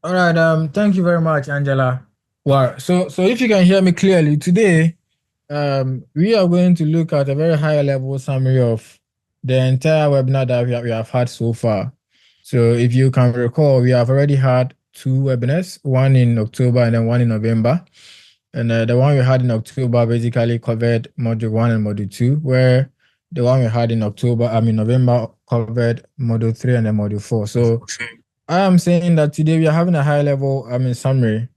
All right. Thank you very much, Angela. Well, so if you can hear me clearly today, we are going to look at a very high level summary of the entire webinar that we have had so far. So if you can recall, we have already had two webinars, one in October and then one in November. And the one we had in October basically covered module one and module two, where the one we had in November covered module three and then module four. So I am saying that today we are having a high level, summary,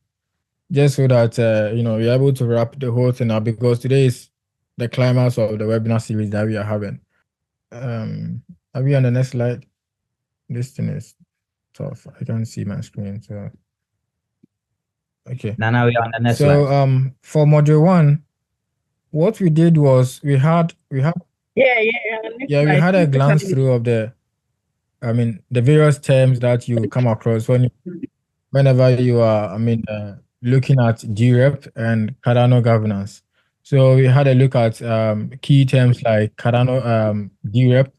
just so that we're able to wrap the whole thing up because today is the climax of the webinar series that we are having. Are we on the next slide? This thing is tough. I can't see my screen, so okay. Now we are on the next So slide. for module one, what we did was we had we had a glance through of the various terms that you come across whenever you are, looking at DRep and Cardano governance. So we had a look at key terms like Cardano DRep.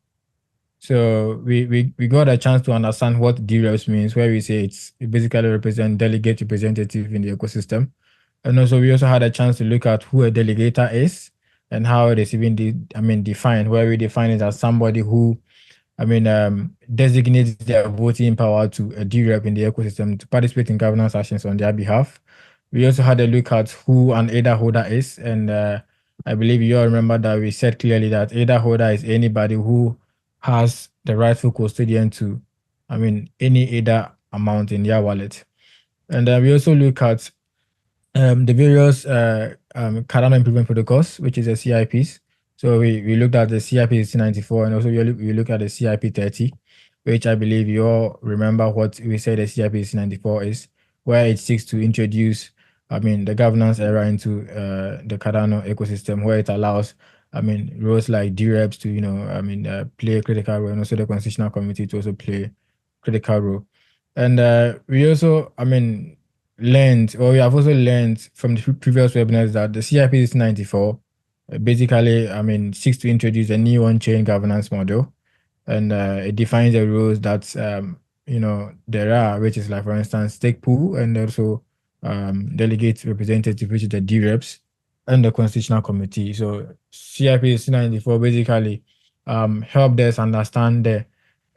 So we got a chance to understand what dReps means, where we say it basically represents delegate representative in the ecosystem. And also we also had a chance to look at who a delegator is and how it is even defined, where we define it as somebody who designates their voting power to a DRep in the ecosystem to participate in governance actions on their behalf. We also had a look at who an ADA holder is, and I believe you all remember that we said clearly that ADA holder is anybody who has the rightful custodian to, any ADA amount in their wallet. And we also look at the various Cardano improvement protocols, which is the CIPs. So we looked at the CIP 94 and also we look at the CIP 30, which I believe you all remember what we said the CIP 94 is, where it seeks to introduce, the governance era into the Cardano ecosystem, where it allows, roles like dReps to, play a critical role, and also the Constitutional Committee to also play critical role. And we also, we have also learned from the previous webinars that the CIP 94 basically, seeks to introduce a new on-chain governance model, and it defines the rules that there are, which is like, for instance, stake pool, and also delegate representative, which is the dReps, and the Constitutional Committee. So CIP 94 basically help us understand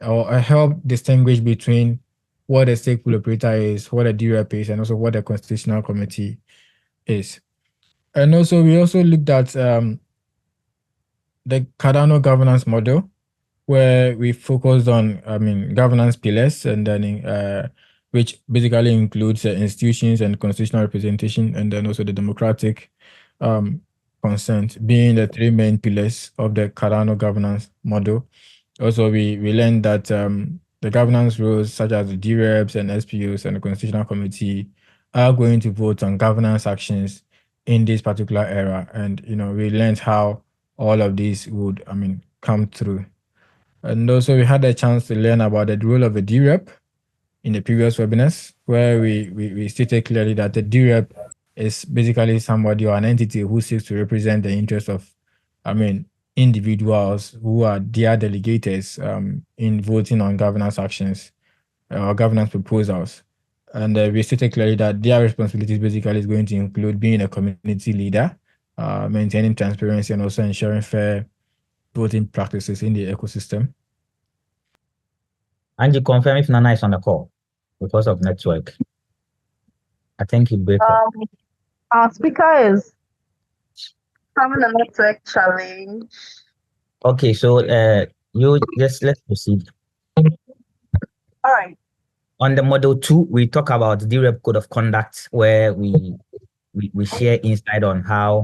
or help distinguish between what a stake pool operator is, what a dRep is, and also what a Constitutional Committee is. And also, we also looked at the Cardano governance model, where we focused on, governance pillars, and then which basically includes institutions and constitutional representation, and then also the democratic consent, being the three main pillars of the Cardano governance model. Also, we learned that the governance rules, such as the DReps and SPOs and the Constitutional Committee, are going to vote on governance actions in this particular era. And we learned how all of these would, come through. And also, we had a chance to learn about the role of a DRep in the previous webinars, where we stated clearly that the DRep is basically somebody or an entity who seeks to represent the interests of, individuals who are their delegators in voting on governance actions or governance proposals. And we stated clearly that their responsibilities basically is going to include being a community leader, maintaining transparency, and also ensuring fair voting practices in the ecosystem. And you confirm if Nana is on the call because of network. I think he break up. Our speaker is having a network challenge. Okay, so let's proceed. All right. On the model 2, we talk about the DRep code of conduct, where we share insight on how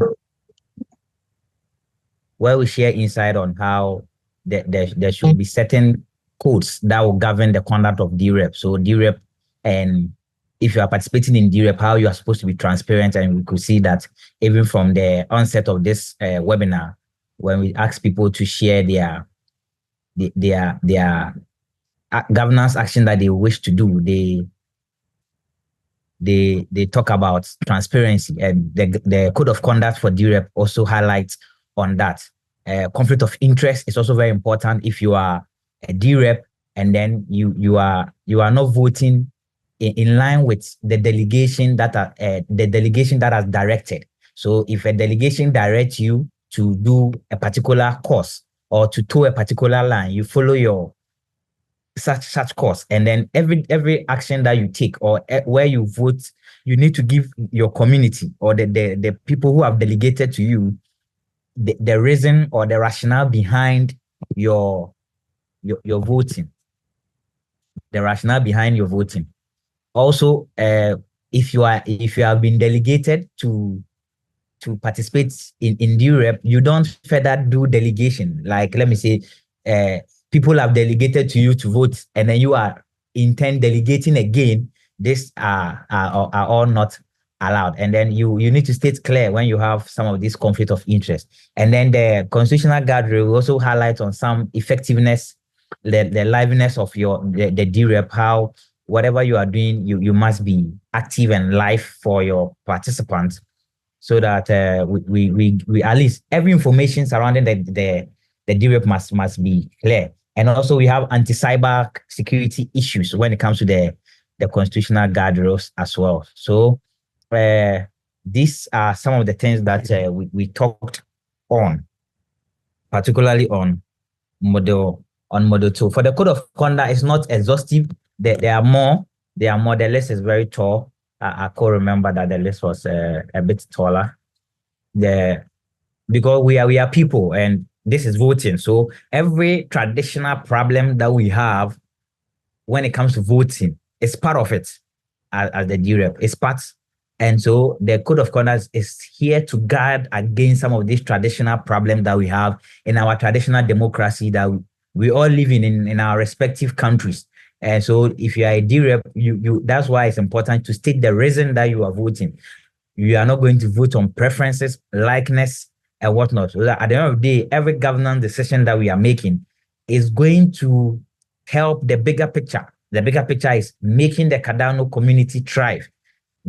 there should be certain codes that will govern the conduct of DRep. So DRep, and if you are participating in DRep, how you are supposed to be transparent. And we could see that even from the onset of this webinar, when we ask people to share their governance action that they wish to do, they talk about transparency, and the code of conduct for DRep also highlights on that. Conflict of interest is also very important. If you are a DRep and then you are not voting in line with the delegation that has directed. So if a delegation directs you to do a particular course or to tow a particular line, you follow your such course, and then every action that you take or where you vote, you need to give your community or the people who have delegated to you the reason or the rationale behind your voting, the rationale behind your voting. Also, if you have been delegated to participate in DRep, you don't further do delegation. Like, let me say, people have delegated to you to vote, and then you are intend delegating again. These are all not allowed. And then you need to state clear when you have some of these conflict of interest. And then the constitutional guardrail will also highlight on some effectiveness, the liveliness of the DRep, how whatever you are doing, you must be active and live for your participants, so that we at least every information surrounding the DRep must be clear. And also we have anti-cyber security issues when it comes to the constitutional guardrails as well. So these are some of the things that we talked on, particularly on model 2. For the code of conduct, it's not exhaustive. There are more. The list is very tall. I could remember that the list was a bit taller. Because we are people, and this is voting. So every traditional problem that we have when it comes to voting is part of it as the DRep. It's part. And so the code of conduct is here to guard against some of these traditional problems that we have in our traditional democracy that we all live in our respective countries. And so if you are a DRep, you that's why it's important to state the reason that you are voting. You are not going to vote on preferences, likeness, and whatnot. So at the end of the day, every governance decision that we are making is going to help the bigger picture. The bigger picture is making the Cardano community thrive.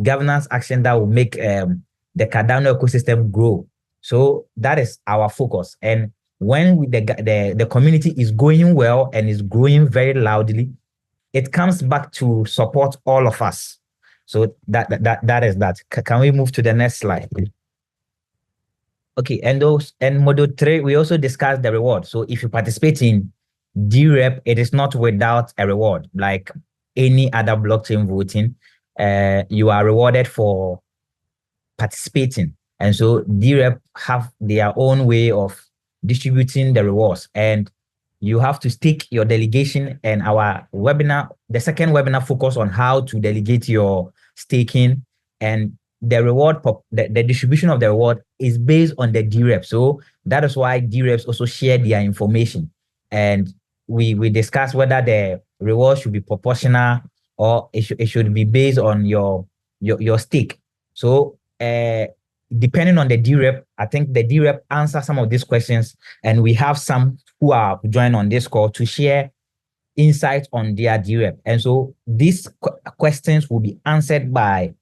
Governance action that will make the Cardano ecosystem grow. So that is our focus. And when the community is going well and is growing very loudly, it comes back to support all of us. So that is that. Can we move to the next slide, please? Okay, and module 3, we also discussed the reward. So if you participate in DRep, it is not without a reward. Like any other blockchain voting, you are rewarded for participating. And so DRep have their own way of distributing the rewards. And you have to stake your delegation, and our webinar, the second webinar, focus on how to delegate your staking, and the reward, the distribution of the reward is based on the DRep. So that is why DReps also share their information. And we discuss whether the reward should be proportional or it should be based on your stake. So depending on the DRep, I think the DRep answer some of these questions, and we have some who are joined on this call to share insights on their DRep. And so these questions will be answered by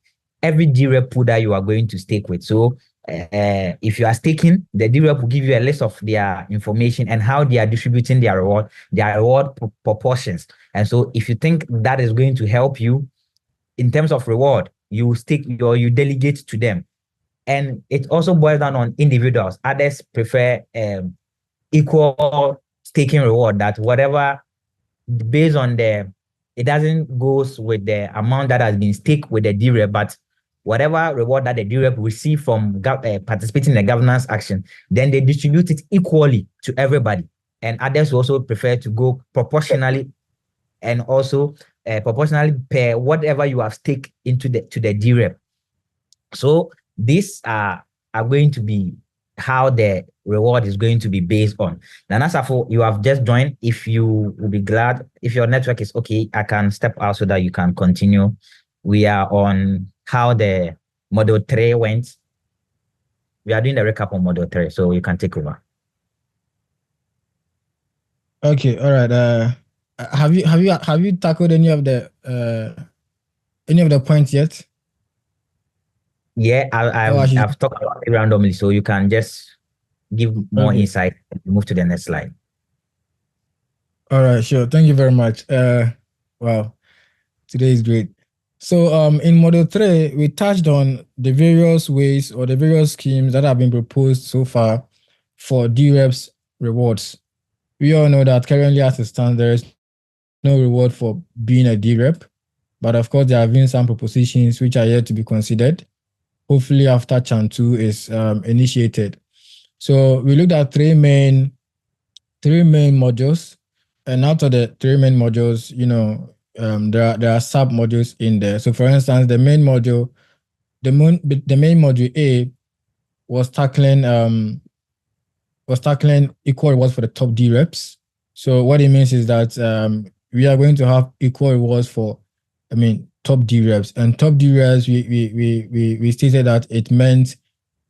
every DRep pool that you are going to stake with. So if you are staking, the DRep will give you a list of their information and how they are distributing their reward proportions. And so if you think that is going to help you in terms of reward, you stake or you delegate to them. And it also boils down on individuals. Others prefer equal staking reward, that whatever based on it doesn't goes with the amount that has been staked with the DRep, but whatever reward that the DRep receive from participating in the governance action, then they distribute it equally to everybody. And others also prefer to go proportionally, and also proportionally per whatever you have staked into the DRep. So these are going to be how the reward is going to be based on. Now, Nasafo, you have just joined. If you will be glad, if your network is okay, I can step out so that you can continue. We are on how the model 3 went. We are doing the recap on model 3, so you can take over. Okay, all right. Have you tackled any of the points yet? Yeah, I've talked about it randomly, so you can just give more insight and move to the next slide. All right, sure. Thank you very much. Wow, today is great. So in Model 3, we touched on the various ways or the various schemes that have been proposed so far for dReps rewards. We all know that currently as it stands, there is no reward for being a dRep, but of course there have been some propositions which are yet to be considered, hopefully after Chan 2 is initiated. So we looked at three main modules, and out of the three main modules, there are sub modules in there. So for instance, the main module A was tackling equal rewards for the top dReps. So what it means is that we are going to have equal rewards for, top dReps. And top dReps, we stated that it meant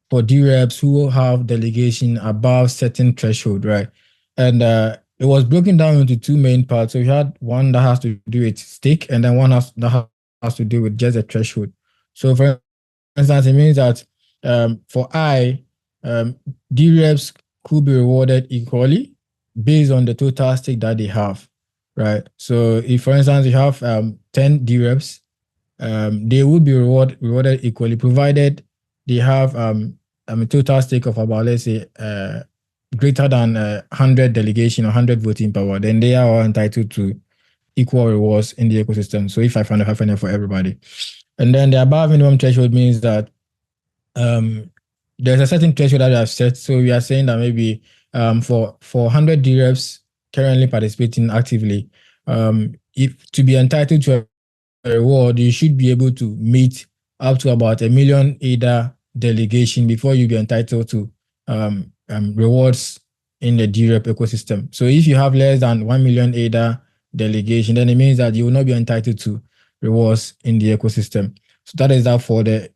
for dReps who have delegation above certain threshold, right? And it was broken down into two main parts. So we had one that has to do with stake, and then one that has to do with just a threshold. So for instance, it means that for dReps could be rewarded equally based on the total stake that they have, right? So if, for instance, you have 10 dReps, they would be rewarded equally, provided they have a total stake of about, let's say, greater than 100 delegation or 100 voting power. Then they are all entitled to equal rewards in the ecosystem. So if 500 for everybody. And then the above minimum threshold means that there's a certain threshold that we have set. So we are saying that maybe for 100 dReps currently participating actively, if to be entitled to a reward, you should be able to meet up to about 1 million ADA delegation before you be entitled to rewards in the dRep ecosystem. So if you have less than 1 million ADA delegation, then it means that you will not be entitled to rewards in the ecosystem. So that is that for the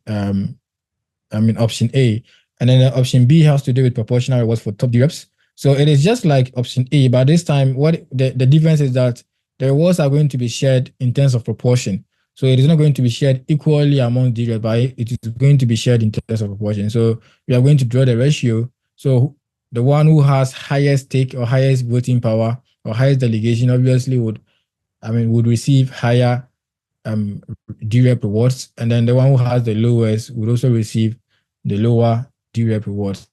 option A. And then the option B has to do with proportional rewards for top dReps. So it is just like option A, but this time what the difference is that the rewards are going to be shared in terms of proportion. So it is not going to be shared equally among dReps, but it is going to be shared in terms of proportion. So we are going to draw the ratio. So the one who has highest stake or highest voting power or highest delegation obviously would receive higher dRep rewards, and then the one who has the lowest would also receive the lower dRep rewards.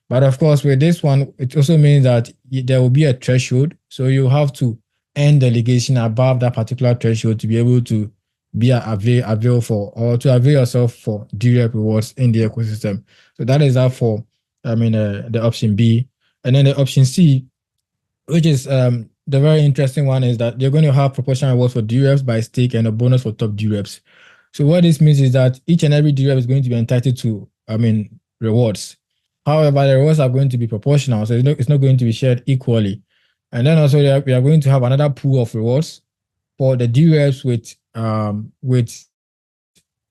But of course, with this one, it also means that there will be a threshold. So you have to earn delegation above that particular threshold to be able to be avail for, or to avail yourself for dRep rewards in the ecosystem. So that is that for the option B. And then the option C, which is the very interesting one, is that they're going to have proportional rewards for dReps by stake and a bonus for top dReps. So what this means is that each and every dRep is going to be entitled to, rewards. However, the rewards are going to be proportional, so it's not going to be shared equally. And then also we are going to have another pool of rewards for the dReps with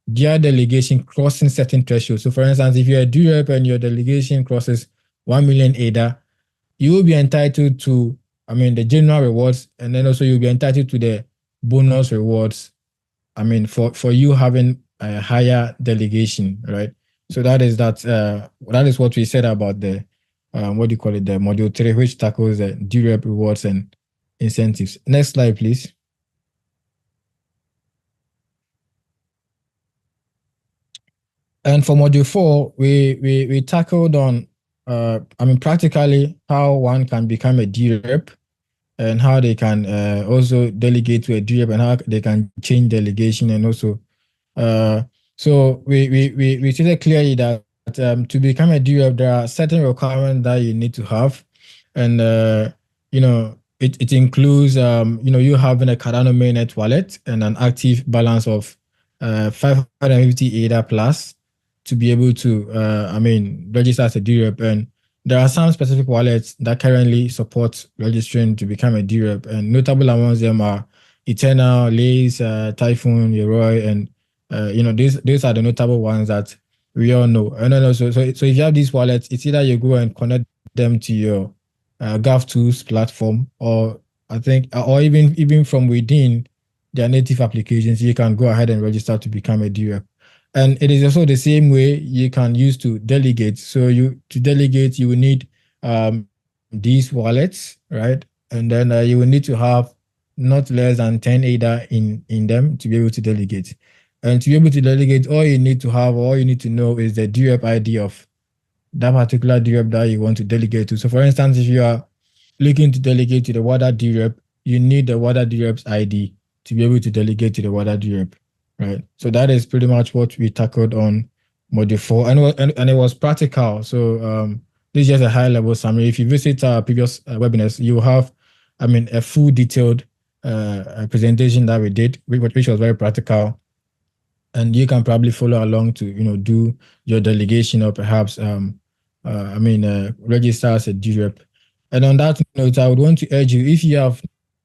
their delegation crossing certain thresholds. So for instance, if you're a dRep and your delegation crosses 1 million ADA, you will be entitled to, the general rewards, and then also you'll be entitled to the bonus rewards, for you having a higher delegation, right? So that is what we said about the, the module 3, which tackles the dRep rewards and incentives. Next slide, please. And for module 4, we tackled on, practically how one can become a dRep and how they can also delegate to a dRep and how they can change delegation, and also so we stated clearly that to become a dRep, there are certain requirements that you need to have, and it includes you having a Cardano mainnet wallet and an active balance of 550 ADA plus to be able to register as a dRep. And there are some specific wallets that currently support registering to become a dRep, and notable amongst them are Eternal, Lace, Typhoon, Yoroi, and these are the notable ones that we all know. And then also, so if you have these wallets, it's either you go and connect them to your GovTools platform, or I think, or even from within their native applications, you can go ahead and register to become a dRep. And it is also the same way you can use to delegate. So to delegate, you will need these wallets, right? And then you will need to have not less than 10 ADA in them to be able to delegate. And to be able to delegate, all you need to know is the DRep ID of that particular DRep that you want to delegate to. So for instance, if you are looking to delegate to the WADA DRep, you need the WADA DRep's ID to be able to delegate to the WADA DRep, right? So that is pretty much what we tackled on module 4, and it was practical. So this is just a high-level summary. If you visit our previous webinars, you will have, a full detailed presentation that we did, which was very practical. And you can probably follow along to, do your delegation or perhaps, register as a DRep. And on that note, I would want to urge you, if you have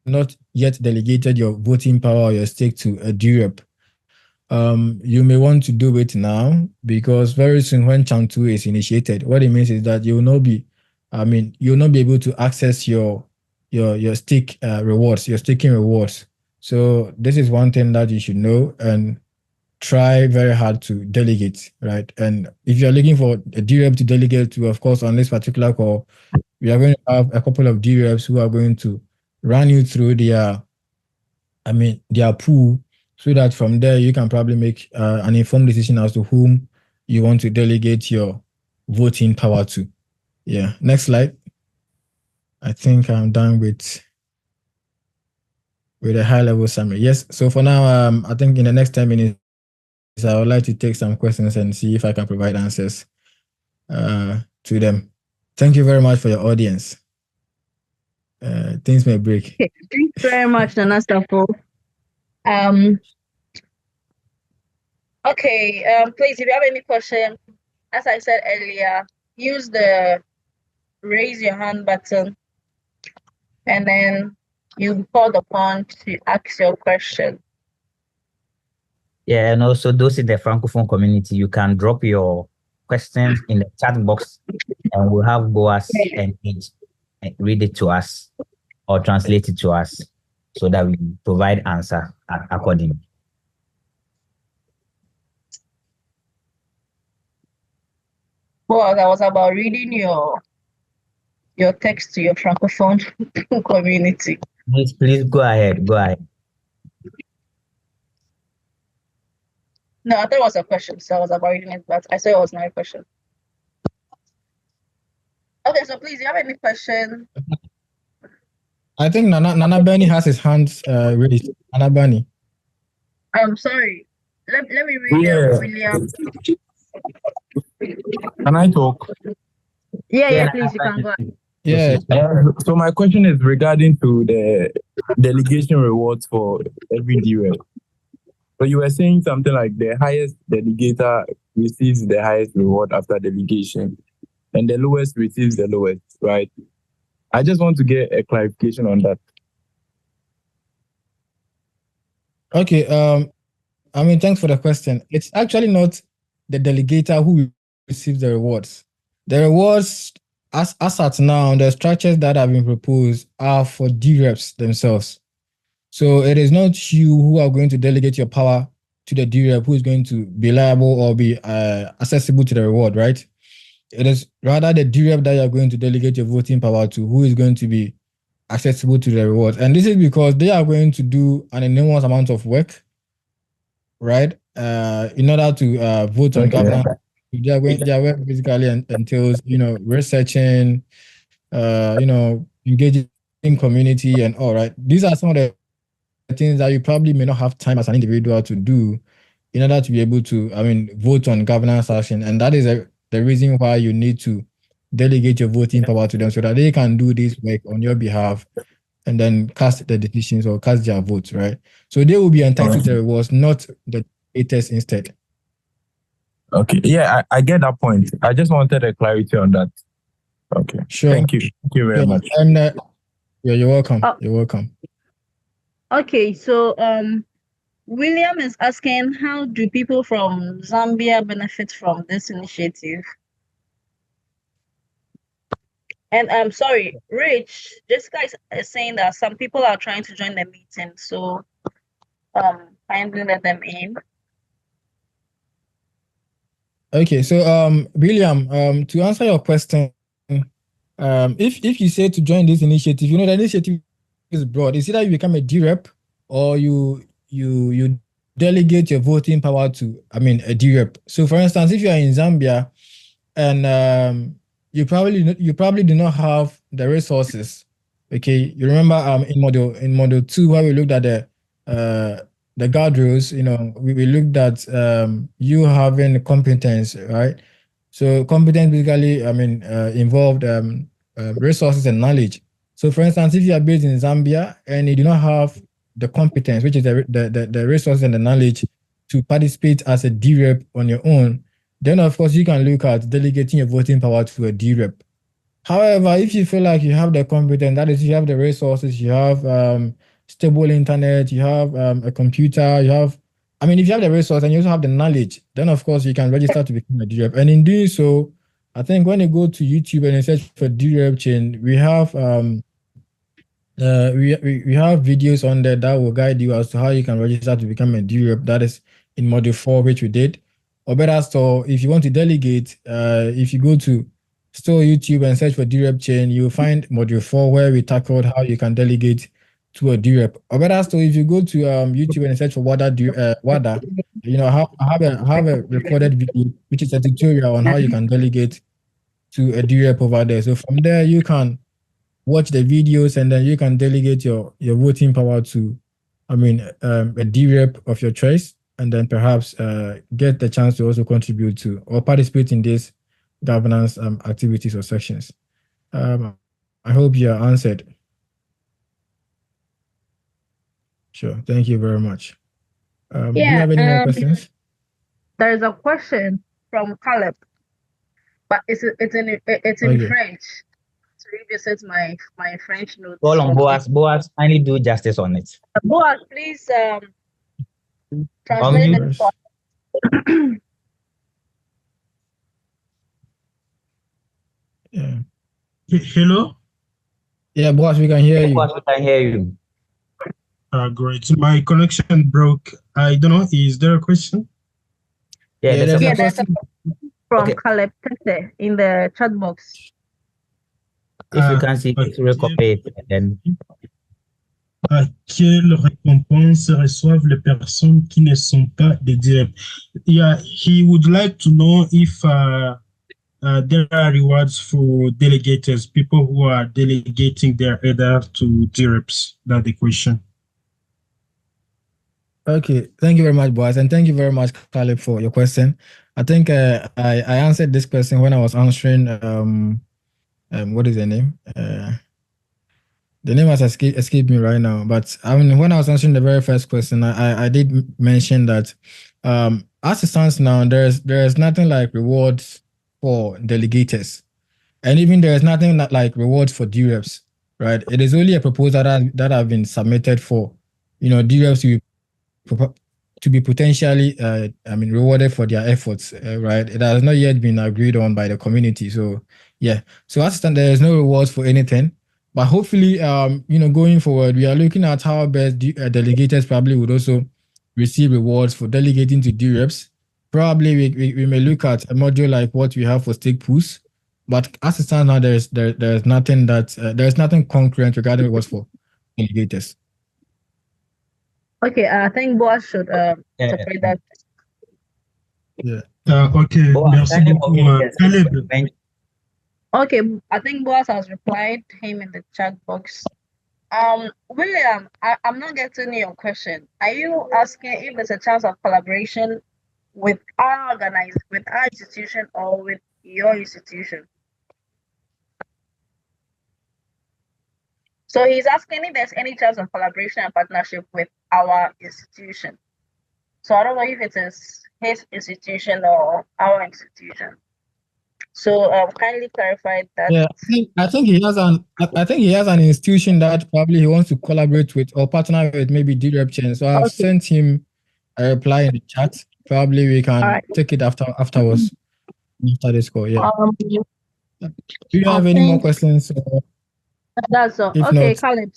not yet delegated your voting power or your stake to a DRep, you may want to do it now, because very soon when Chant 2 is initiated, what it means is that you'll not be able to access your stake rewards, your staking rewards. So this is one thing that you should know, and try very hard to delegate, right? And if you're looking for a DRep to delegate to, of course, on this particular call, we are going to have a couple of DReps who are going to run you through their pool, so that from there you can probably make an informed decision as to whom you want to delegate your voting power to. Yeah, next slide. I think I'm done with a high-level summary. Yes, so for now, I think in the next 10 minutes, I would like to take some questions and see if I can provide answers to them. Thank you very much for your audience. Things may break. Okay, thanks very much, Nana Staffo. Please, if you have any question, as I said earlier, use the raise your hand button, and then you'll be called upon to ask your question. Yeah, and also those in the Francophone community, you can drop your questions in the chat box, and we'll have Boaz engage and read it to us or translate it to us, so that we provide answer accordingly. Well, that was about reading your text to your Francophone community. Please go ahead. Go ahead. No, I thought it was a question, so I was about reading it, but I said it was not a question. Okay, so please, do you have any question? I think Nana Bernie has his hands raised. Nana Bernie. I'm sorry. Let me read William. Can I talk? Yeah, please, you can go. Yeah. So my question is regarding to the delegation rewards for every DRep. So you were saying something like the highest delegator receives the highest reward after delegation, and the lowest receives the lowest, right? I just want to get a clarification on that. Okay. Thanks for the question. It's actually not the delegator who receives the rewards. The rewards, as at now, the structures that have been proposed are for DReps themselves. So it is not you who are going to delegate your power to the DRep who is going to be liable or be accessible to the reward, right? It is rather the DRep that you are going to delegate your voting power to who is going to be accessible to the reward. And this is because they are going to do an enormous amount of work, right? In order to vote on governance. Their work basically entails, researching, engaging in community and all, right? These are some of the things that you probably may not have time as an individual to do in order to be able to, vote on governance action. And that is the reason why you need to delegate your voting power to them, so that they can do this work on your behalf and then cast the decisions or cast their votes, right? So they will be entitled to the rewards, not the delegators instead. Okay. Yeah, I get that point. I just wanted a clarity on that. Okay. Sure. Thank you. Thank you very much. And you're welcome. You're welcome. Okay, so William is asking, how do people from Zambia benefit from this initiative? And I'm sorry, Rich, Jessica is saying that some people are trying to join the meeting, so kindly let them in. Okay, so William, to answer your question, if you say to join this initiative, the initiative is broad. It's either you become a DRep or you delegate your voting power to, I mean, a DRep. So, for instance, if you are in Zambia and you probably do not have the resources. Okay, you remember in module 2 where we looked at the guardrails. We looked at you having competence, right? So competence basically, I mean, involved resources and knowledge. So, for instance, if you are based in Zambia and you do not have the competence, which is the resources and the knowledge to participate as a DRep on your own, then of course you can look at delegating your voting power to a DRep. However, if you feel like you have the competence, that is, you have the resources, you have stable internet, you have a computer, I mean, if you have the resource and you also have the knowledge, then of course you can register to become a DRep. And in doing so, I think when you go to YouTube and you search for DRep chain, we have we have videos on there that will guide you as to how you can register to become a DRep. That is in module 4, which we did. Or better still, if you want to delegate, if you go to store YouTube and search for DRep chain, you'll find module 4 where we tackled how you can delegate to a DRep. Or better still, if you go to YouTube and search for WADA, I have a recorded video which is a tutorial on how you can delegate to a DRep over there. So from there you can watch the videos and then you can delegate your voting power to, I mean, a DRep of your choice, and then perhaps get the chance to also contribute to or participate in these governance activities or sections. I hope you are answered. Sure. Thank you very much. Do you have any more questions? There is a question from Caleb, but it's in Okay. French. To revisit my French notes. Hold on, Boaz, kindly do justice on it. Boaz, please translate it for Yeah. Hello? Yeah, Boaz, we can hear you. Boaz, we can hear you. Great. My connection broke. I don't know. Is there a question? Yeah, there's a question from Caleb Tete in the chat box. If you can see it, recopy it, then. Quelle récompense reçoivent les personnes qui ne sont pas des DRep? Yeah, he would like to know if there are rewards for delegators, people who are delegating their either to DReps. That's the question. Okay, thank you very much, Boaz, and thank you very much, Caleb, for your question. I think I answered this question when I was answering what is the name? The name has escaped me right now, but I mean, when I was answering the very first question, I did mention that as it stands now, there's nothing like rewards for delegators, and even there is nothing like rewards for DReps, right? It is only a proposal that have been submitted for, DReps to be potentially, rewarded for their efforts, right? It has not yet been agreed on by the community. So, yeah. So as it stands, there is no rewards for anything. But hopefully, going forward, we are looking at how best delegators probably would also receive rewards for delegating to DReps. Probably we may look at a module like what we have for stake pools. But as it stands now, there's nothing there's nothing concurrent regarding rewards for delegators. Okay, I think Boaz should separate that. Yeah. Okay, merci beaucoup, Caleb. Okay, I think Boaz has replied to him in the chat box. William, I'm not getting your question. Are you asking if there's a chance of collaboration with our institution or with your institution? So he's asking if there's any chance of collaboration and partnership with our institution. So I don't know if it is his institution or our institution. So kindly clarify that. Yeah, I think he has an institution that probably he wants to collaborate with or partner with, maybe DRep chain. So I've sent him a reply in the chat. Probably we can take it afterwards after this call. Yeah. Do you have any more questions? That's all. Okay, Caleb.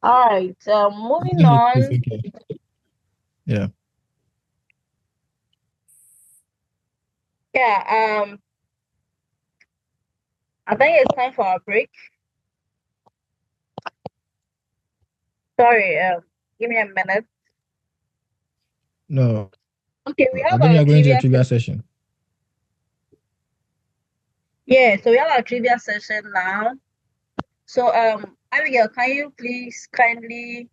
All right. Moving on. Okay. Yeah. Yeah. I think it's time for a break. Sorry, give me a minute. No. Okay, we have Then our you are going to a trivia trivia session. Yeah, so we have our trivia session now. So, Abigail, can you please kindly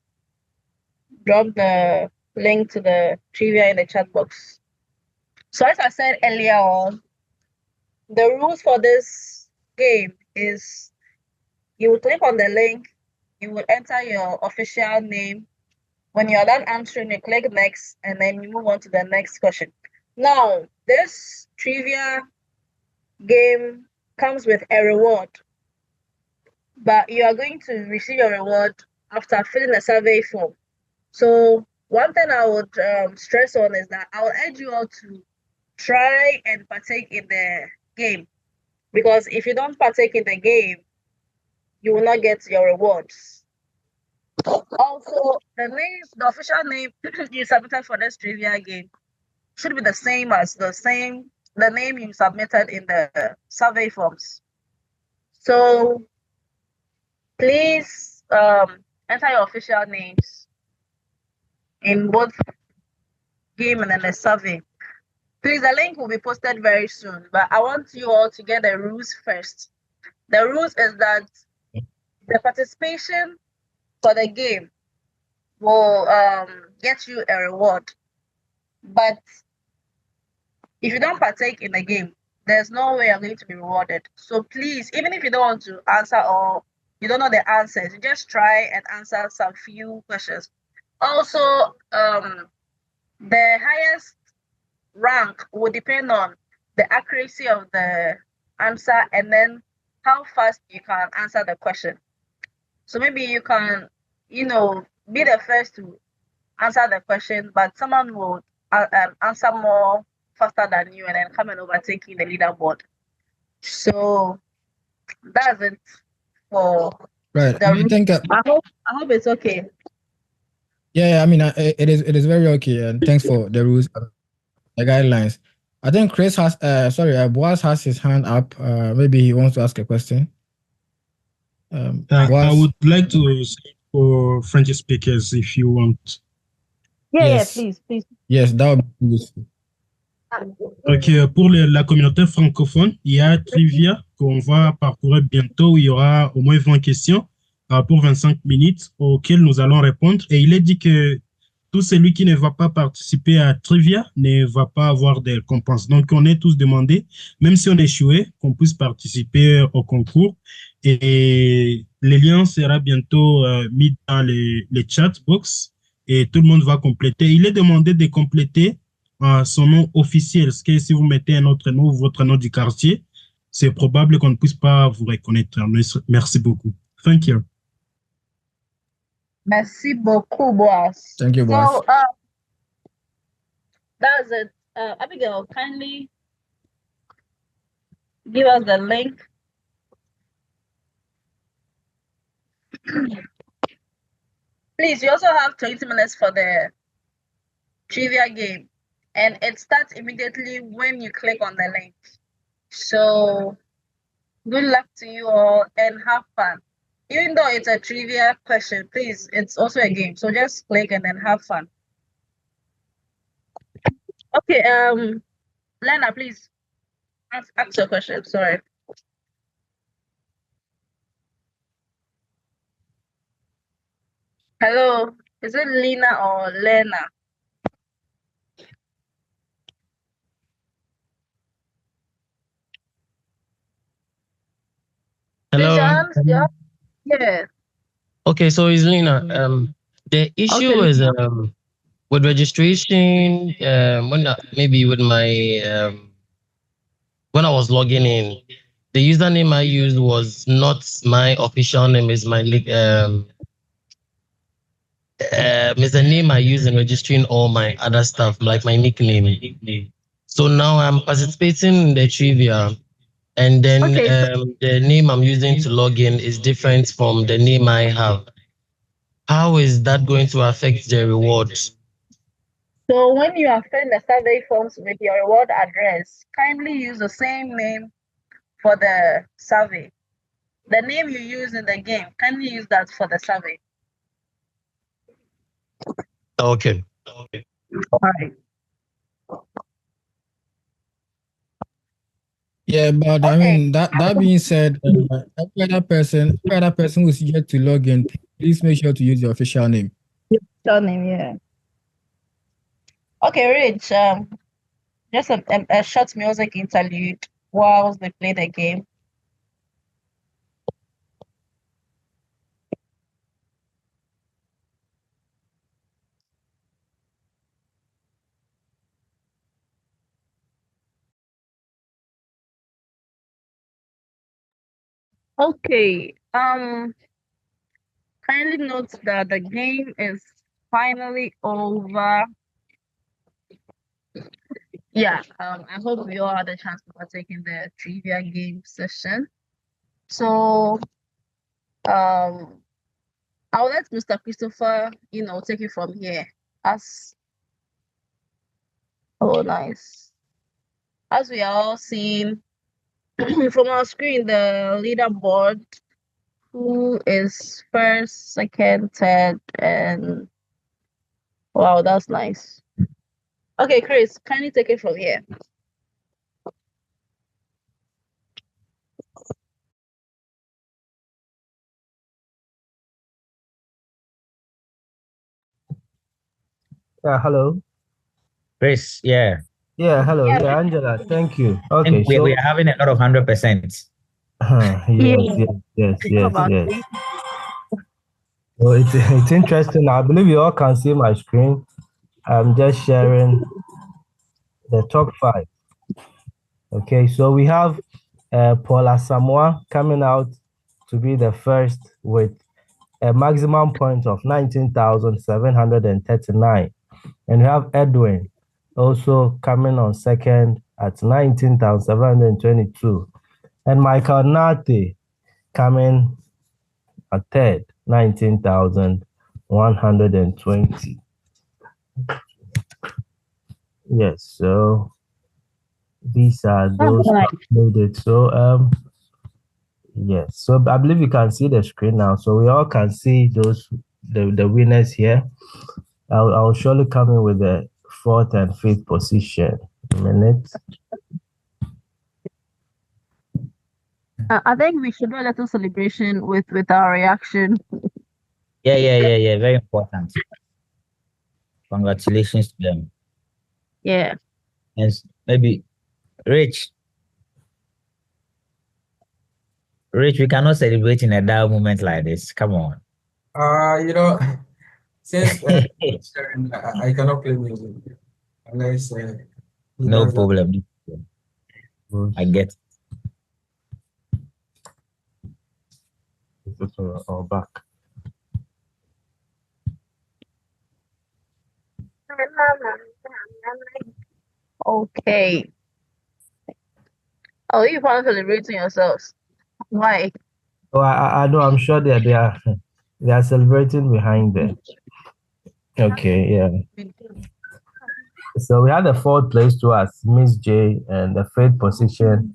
drop the link to the trivia in the chat box? So, as I said earlier on, the rules for this game is you will click on the link, you will enter your official name. When you're done answering, you click next, and then you move on to the next question. Now, this trivia game comes with a reward, but you are going to receive your reward after filling a survey form. So one thing I would stress on is that I will urge you all to try and partake in the game, because if you don't partake in the game, you will not get your rewards. Also, the official name you submitted for this trivia game should be the same as the name you submitted in the survey forms. So please enter your official names in both game and then the survey. Please, the link will be posted very soon, but I want you all to get the rules first. The rules is that the participation for the game will get you a reward, but if you don't partake in the game, there's no way you're going to be rewarded. So please, even if you don't want to answer or you don't know the answers, you just try and answer some few questions. Also, the highest rank will depend on the accuracy of the answer and then how fast you can answer the question. So maybe you can, be the first to answer the question, but someone will answer more faster than you and then come and overtake you in the leaderboard. So that's it for Right. the I think. I hope it's okay. Yeah. I mean, it is very okay, and thanks for the rules, the guidelines. I think Chris has. Boaz has his hand up. Maybe he wants to ask a question. I Boaz? would like to speak for French speakers if you want. Yes. Please. Yes, that would be useful. Ok, pour la communauté francophone, il y a Trivia qu'on va parcourir bientôt. Il y aura au moins 20 questions pour 25 minutes auxquelles nous allons répondre. Et il est dit que tout celui qui ne va pas participer à Trivia ne va pas avoir de récompense. Donc, on est tous demandés, même si on échouait, qu'on puisse participer au concours. Et le lien sera bientôt mis dans les chat box et tout le monde va compléter. Il est demandé de compléter son nom officiel. Parce que si vous mettez un autre nom, votre nom du quartier, c'est probable qu'on ne puisse pas vous reconnaître. Merci beaucoup. Thank you. Merci beaucoup, Boaz. Thank you, Boaz. So, that's it. Abigail, kindly give us the link. Please, you also have 20 minutes for the trivia game, and it starts immediately when you click on the link. So, good luck to you all and have fun. Even though it's a trivia question, please, it's also a game. So just click and then have fun. Okay, Lena, please ask your question. Sorry. Hello, is it Lena or Lena? Hello. Yeah. Okay, so it's Lena. The issue Okay. is with registration. Maybe with my when I was logging in, the username I used was not my official name. Is my is the name I use in registering all my other stuff, like my nickname. So now I'm participating in the trivia, and then the name I'm using to log in is different from the name I have. How is that going to affect the rewards? So when you are filling the survey forms with your reward address, kindly use the same name for the survey. The name you use in the game, kindly use that for the survey. Okay. All right. Yeah, but I mean that being said, every other person who's yet to log in, please make sure to use your official name. Your name, yeah. Okay, Rich. Just a short music interlude whilst they play the game. Okay. Kindly note that the game is finally over. Yeah. I hope we all had a chance to partake in the trivia game session. So, I'll let Mr. Christopher, take it from here. Oh, nice. As we are all seeing from our screen, the leaderboard, who is first, second, third, and wow, that's nice. Okay, Chris, can you take it from here? Hello. Chris, yeah. Yeah, hello. Yeah. Yeah, Angela, thank you. I Okay, think we so are having a lot of 100%. yes. So it's interesting. I believe you all can see my screen. I'm just sharing the top 5. Okay, so we have Paula Samoa coming out to be the first with a maximum point of 19,739. And we have Edwin also coming on second at 19,722. And Michael Nate coming at third, 19,120. Yes, so these are those uploaded. So yes, so I believe you can see the screen now. So we all can see the winners here. I'll surely come in with the 4th and 5th position. A minute. I think we should do a little celebration with our reaction. Yeah. Very important. Congratulations to them. Yeah. And maybe Rich, we cannot celebrate in a dull moment like this. Come on. Since I cannot play music unless no problem. I get Or back. Okay. Oh, you are celebrating yourselves. Why? Oh, I know. I'm sure they are celebrating behind them. Okay, yeah. So we had the 4th place to us, Miss J, and the 5th position,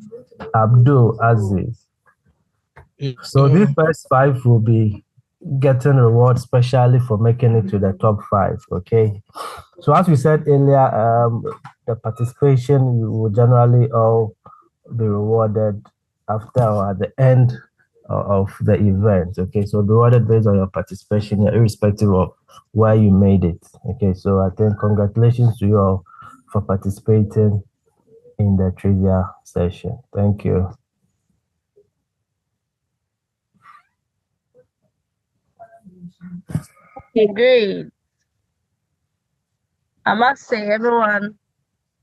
Abdul Aziz. So these first 5 will be getting rewards, especially for making it to the top 5. Okay. So as we said earlier, the participation you will generally all be rewarded after or at the end of the event. Okay, so be rewarded based on your participation, irrespective of where you made it. Okay, so I think congratulations to you all for participating in the trivia session. Thank you. Okay, great. I must say, everyone,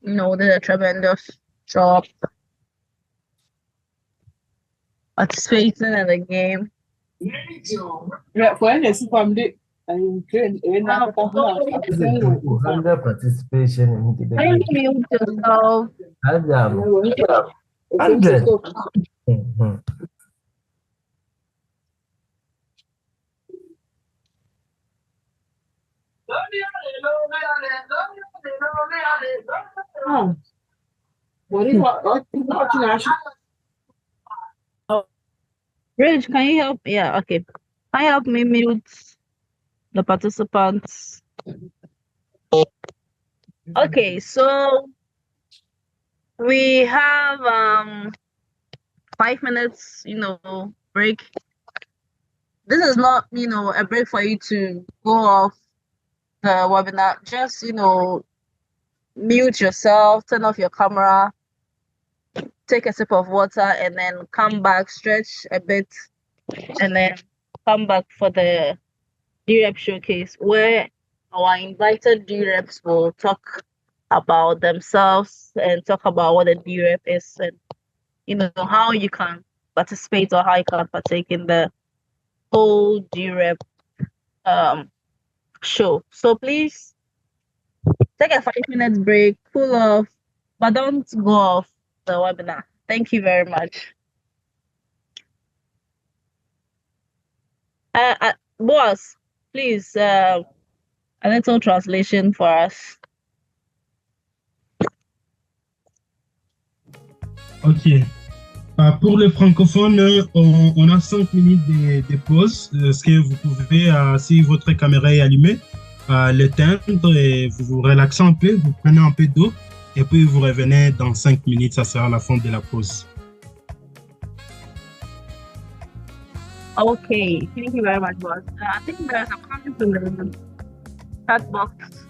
did a tremendous job participating in the game. Under participation in the Thank you yourself. 100. Rich, can you help? Yeah, okay. Can you help me mute the participants? Okay, so we have 5 minutes, break. This is not, a break for you to go off the webinar. Just, mute yourself, turn off your camera, take a sip of water, and then come back, stretch a bit, and then come back for the DRep showcase, where our invited DReps will talk about themselves and talk about what a DRep is and how you can participate or how you can partake in the whole DRep show. So please take a 5-minute break, cool off, but don't go off the webinar. Thank you very much. Boss, please, a little translation for us. Ok. Pour les francophones, on a 5 minutes de pause. Ce que vous pouvez, si votre caméra est allumée, l'éteindre et vous vous relaxez un peu, vous prenez un peu d'eau et puis vous revenez dans 5 minutes. Ça sera la fin de la pause. Okay, thank you very much, boss. I think there's a comment in the chat box.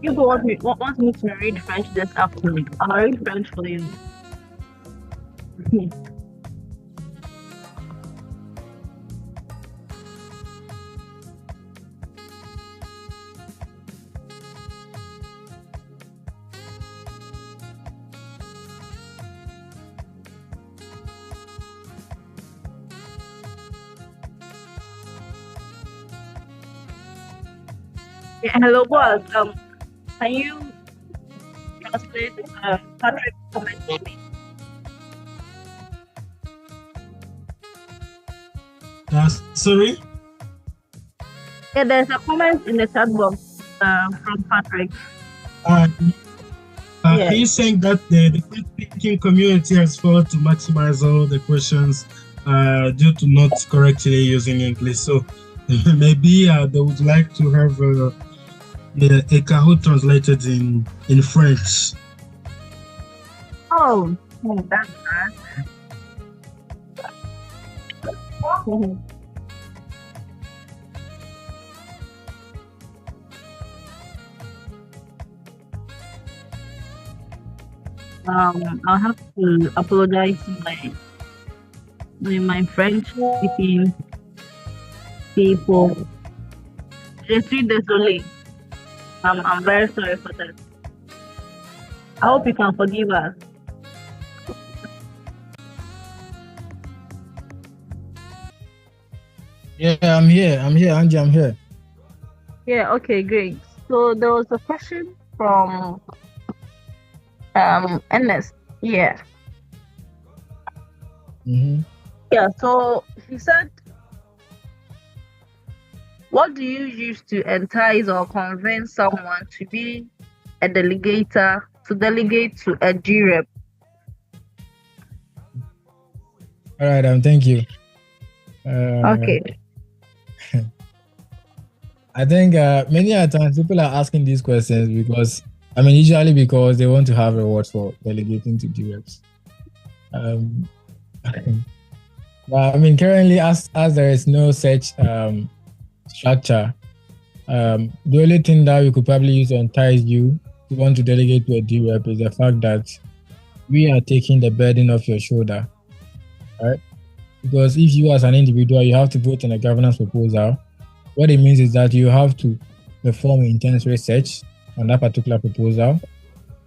You want me to read French this afternoon. I'll read French for you. Yeah, hello, boss. Can you translate Patrick's comment for me? Sorry? Yeah, there's a comment in the chat box from Patrick. He's saying that the speaking community has failed to maximize all the questions due to not correctly using English. So maybe they would like to have a Kahoot translated in French. Oh, that's nice. I'll have to apologize to my French speaking people. Je suis désolée. I'm very sorry for that. I hope you can forgive us. Yeah, I'm here, Angie, I'm here. Yeah, okay, great. So there was a question from Ernest. Yeah. Mm-hmm. Yeah, so he said, what do you use to entice or convince someone to be a delegator, to delegate to a DRep? All right, thank you. Okay. I think many times people are asking these questions because, usually because they want to have rewards for delegating to DReps. But currently, as there is no such structure, the only thing that we could probably use to entice you to want to delegate to a DRep is the fact that we are taking the burden off your shoulder, right? Because if you as an individual, you have to vote on a governance proposal, what it means is that you have to perform intense research on that particular proposal.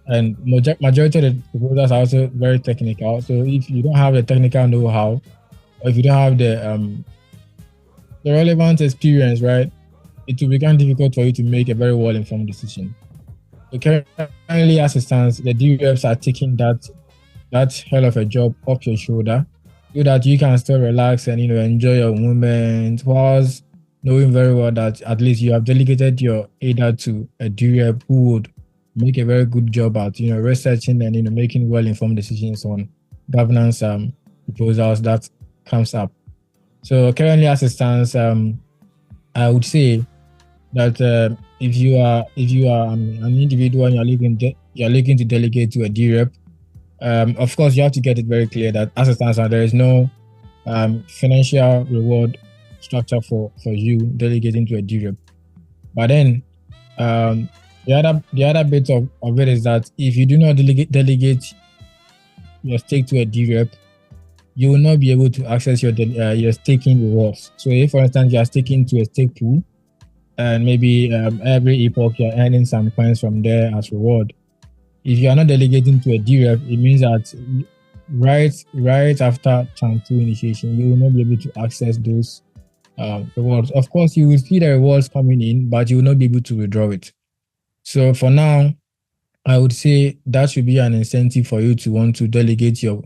And majority of the proposals are also very technical. So if you don't have the technical know-how, or if you don't have the relevant experience, right, it will become difficult for you to make a very well-informed decision. So currently, as it stands, the DReps are taking that hell of a job off your shoulder, so that you can still relax and enjoy your moment, whilst knowing very well that at least you have delegated your ADA to a DRep who would make a very good job at researching and making well-informed decisions on governance proposals that comes up. So currently, as it stands, I would say that if you are an individual and you're looking to delegate to a DRep, of course you have to get it very clear that as it stands now, there is no financial reward structure for you delegating to a DRep. But then the other bit of it is that if you do not delegate your stake to a DRep, you will not be able to access your staking rewards. So if, for instance, you are staking to a stake pool, and maybe every epoch you're earning some coins from there as reward. If you are not delegating to a DRep, it means that right after Chant 2 initiation, you will not be able to access those rewards. Of course, you will see the rewards coming in, but you will not be able to withdraw it. So for now, I would say that should be an incentive for you to want to delegate your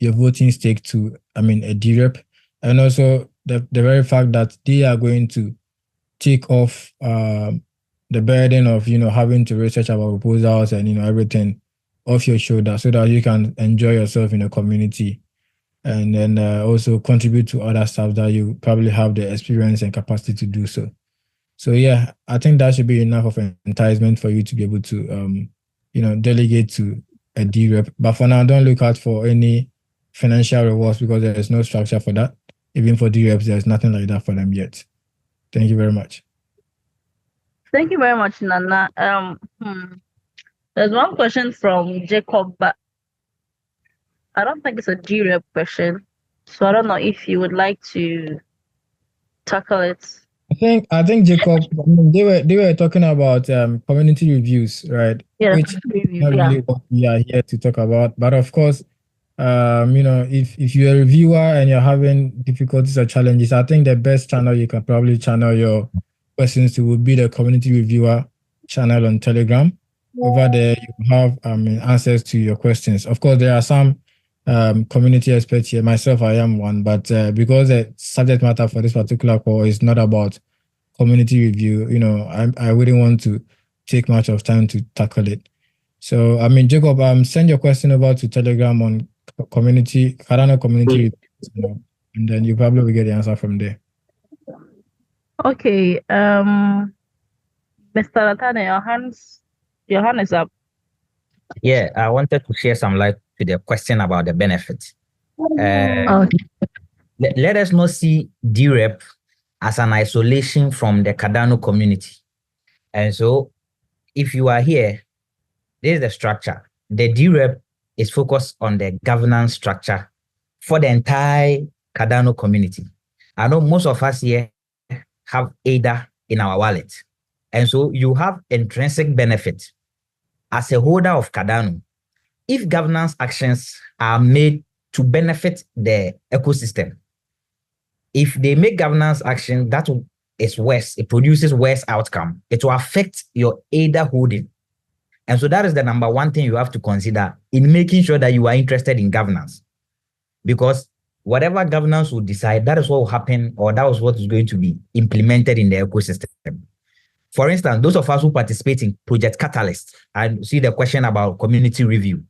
voting stake to, a DRep, and also the very fact that they are going to take off the burden of having to research about proposals and everything off your shoulder, so that you can enjoy yourself in the community, and then also contribute to other stuff that you probably have the experience and capacity to do so. So yeah, I think that should be enough of an enticement for you to be able to delegate to a DRep. But for now, don't look out for any financial rewards, because there is no structure for that. Even for DReps, there's nothing like that for them yet. Thank you very much. Thank you very much, Nana. There's one question from Jacob, but I don't think it's a DRep question. So I don't know if you would like to tackle it. I think Jacob, they were talking about community reviews, right? Yeah, which is not really what we are here to talk about. But of course, if you're a reviewer and you're having difficulties or challenges, I think the best channel you can probably channel your questions to would be the community reviewer channel on Telegram. Over there, you have answers to your questions. Of course, there are some community experts here. Myself, I am one, but because the subject matter for this particular call is not about community review, I wouldn't want to take much of time to tackle it. So, Jacob, send your question over to Telegram on Cardano community review, and then you probably will get the answer from there. Okay, Mr. Latana, your hand is up. Yeah, I wanted to share some light to the question about the benefits. Let us not see DRep as an isolation from the Cardano community. And so if you are here, this is the structure. The DRep is focused on the governance structure for the entire Cardano community. I know most of us here have ADA in our wallet. And so you have intrinsic benefit as a holder of Cardano. If governance actions are made to benefit the ecosystem, if they make governance action that is worse, it produces worse outcome, it will affect your ADA holding. And so that is the number one thing you have to consider in making sure that you are interested in governance. Because whatever governance will decide, that is what will happen, or that is what is going to be implemented in the ecosystem. For instance, those of us who participate in Project Catalyst and see the question about community review,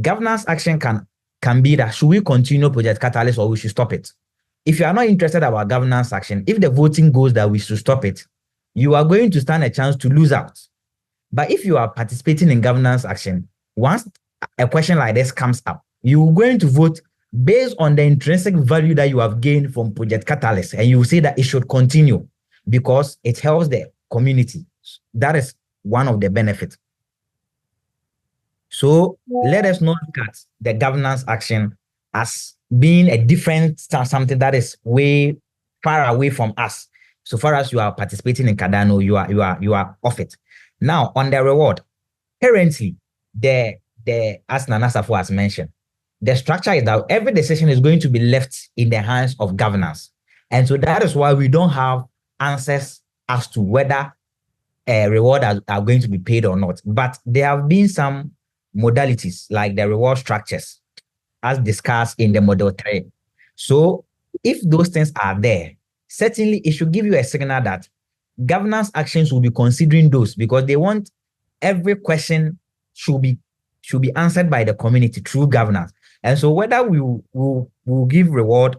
governance action can be that should we continue Project Catalyst or we should stop it? If you are not interested about governance action, if the voting goes that we should stop it, you are going to stand a chance to lose out. But if you are participating in governance action, once a question like this comes up, you are going to vote based on the intrinsic value that you have gained from Project Catalyst, and you will say that it should continue because it helps the community. That is one of the benefits. So let us not look at the governance action as being a different something that is way far away from us. So far as you are participating in Cardano, you are off it. Now on the reward, currently as Nana Safo has mentioned, the structure is that every decision is going to be left in the hands of governance. And so that is why we don't have answers as to whether a reward are going to be paid or not. But there have been some modalities like the reward structures as discussed in the model 3. So if those things are there, certainly it should give you a signal that governance actions will be considering those, because they want every question should be answered by the community through governance. And so whether we will give reward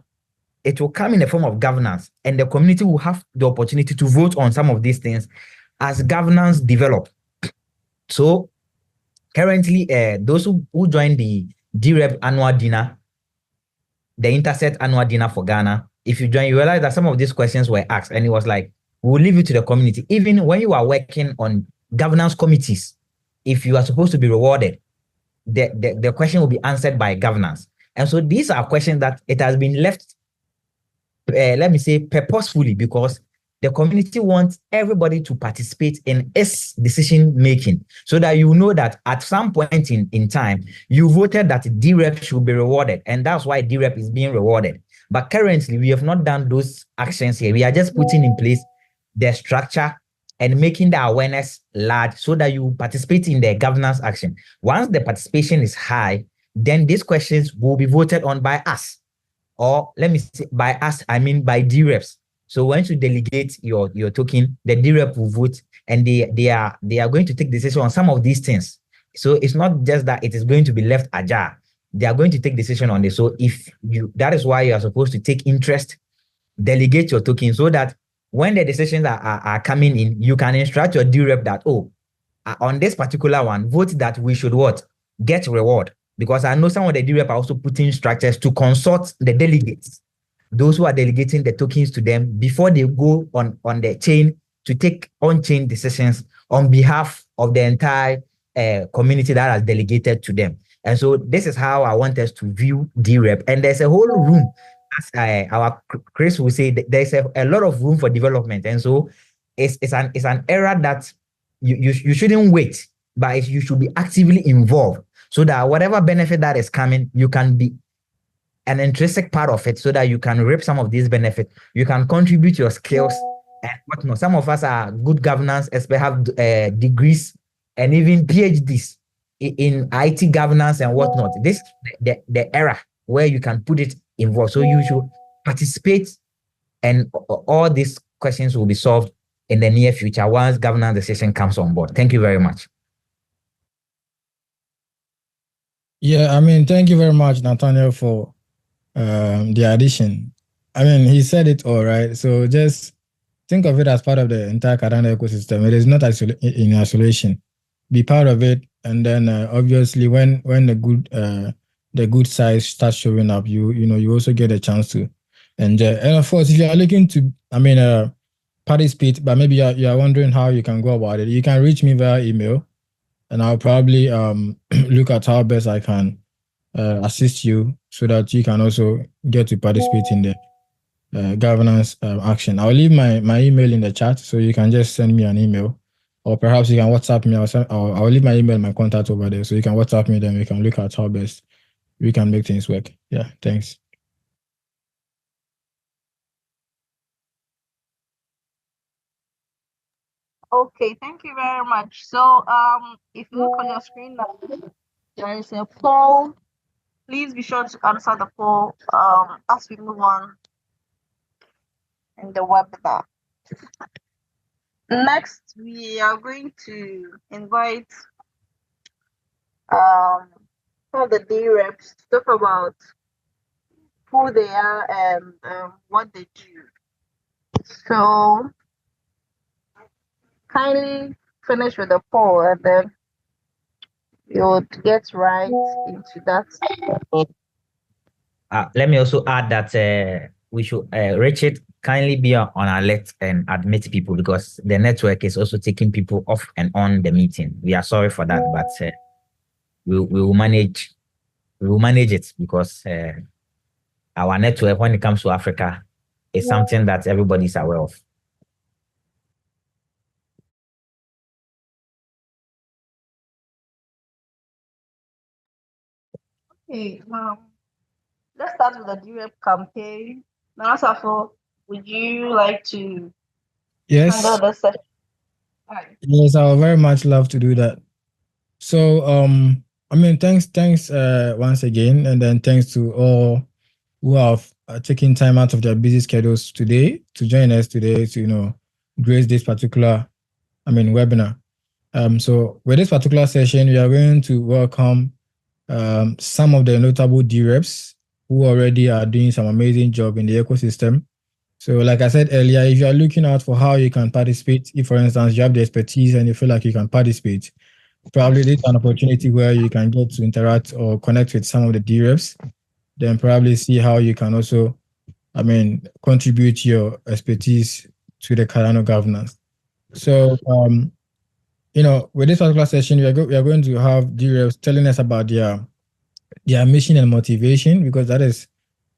it will come in the form of governance, and the community will have the opportunity to vote on some of these things as governance develop. So currently, those who join the DRep annual dinner, the Interset annual dinner for Ghana, if you join, you realize that some of these questions were asked, and it was like, we'll leave it to the community. Even when you are working on governance committees, if you are supposed to be rewarded, the question will be answered by governance. And so these are questions that it has been left, let me say, purposefully, because the community wants everybody to participate in its decision making, so that you know that at some point in time, you voted that DRep should be rewarded, and that's why DRep is being rewarded. But currently, we have not done those actions here. We are just putting in place the structure and making the awareness large so that you participate in the governance action. Once the participation is high, then these questions will be voted on by us. Or let me say by us, I mean by dReps. So once you delegate your token, the dRep will vote, and they are going to take decision on some of these things. So it's not just that it is going to be left ajar. They are going to take decision on this. So that is why you are supposed to take interest, delegate your token, so that when the decisions are coming in, you can instruct your dRep that, on this particular one, vote that we should what? Get reward. Because I know some of the dRep are also putting structures to consult the delegates, those who are delegating the tokens to them before they go on the chain to take on-chain decisions on behalf of the entire community that has delegated to them. And so this is how I want us to view dRep. And there's a whole room, as our Chris will say, there's a lot of room for development. And so it's an era that you shouldn't wait, but you should be actively involved, so that whatever benefit that is coming, you can be an intrinsic part of it, so that you can reap some of these benefits. You can contribute your skills and whatnot. Some of us are good governance experts, have degrees and even PhDs in IT governance and whatnot. This the era where you can put it involved. So you should participate, and all these questions will be solved in the near future once governance decision comes on board. Thank you very much. Yeah, I mean, thank you very much, Nathaniel, for the addition. I mean, he said it all right. So just think of it as part of the entire Cardano ecosystem. It is not in isolation. Be part of it, and then obviously when the good side starts showing up, you also get a chance to enjoy. And of course, if you are looking to, participate, but maybe you are wondering how you can go about it, you can reach me via email, and I'll probably look at how best I can assist you, so that you can also get to participate in the governance action. I'll leave my email in the chat, so you can just send me an email, or perhaps you can WhatsApp me. I'll leave my email, my contact over there, so you can WhatsApp me. Then we can look at how best we can make things work. Yeah, thanks. Okay, thank you very much. So if you look on your screen now, there is a poll. Please be sure to answer the poll as we move on in the webinar. Next, we are going to invite some of the dReps to talk about who they are and what they do. So kindly finish with the poll, and then you would get right into that. Let me also add that we should, Richard, kindly be on alert and admit people, because the network is also taking people off and on the meeting. We are sorry for that, but we will manage. We will manage it, because our network, when it comes to Africa, is something that everybody is aware of. Okay, let's start with the dRep campaign. Now, Safo, would you like to handle the session? Right. Yes, I would very much love to do that. So, thanks once again, and then thanks to all who have taken time out of their busy schedules today to join us today to grace this particular webinar. So with this particular session, we are going to welcome some of the notable dReps who already are doing some amazing job in the ecosystem. So like I said earlier, if you are looking out for how you can participate, if for instance you have the expertise and you feel like you can participate, probably this is an opportunity where you can get to interact or connect with some of the dReps, then probably see how you can also, contribute your expertise to the Cardano governance. So, with this particular session, we are going to have dReps telling us about their mission and motivation, because that is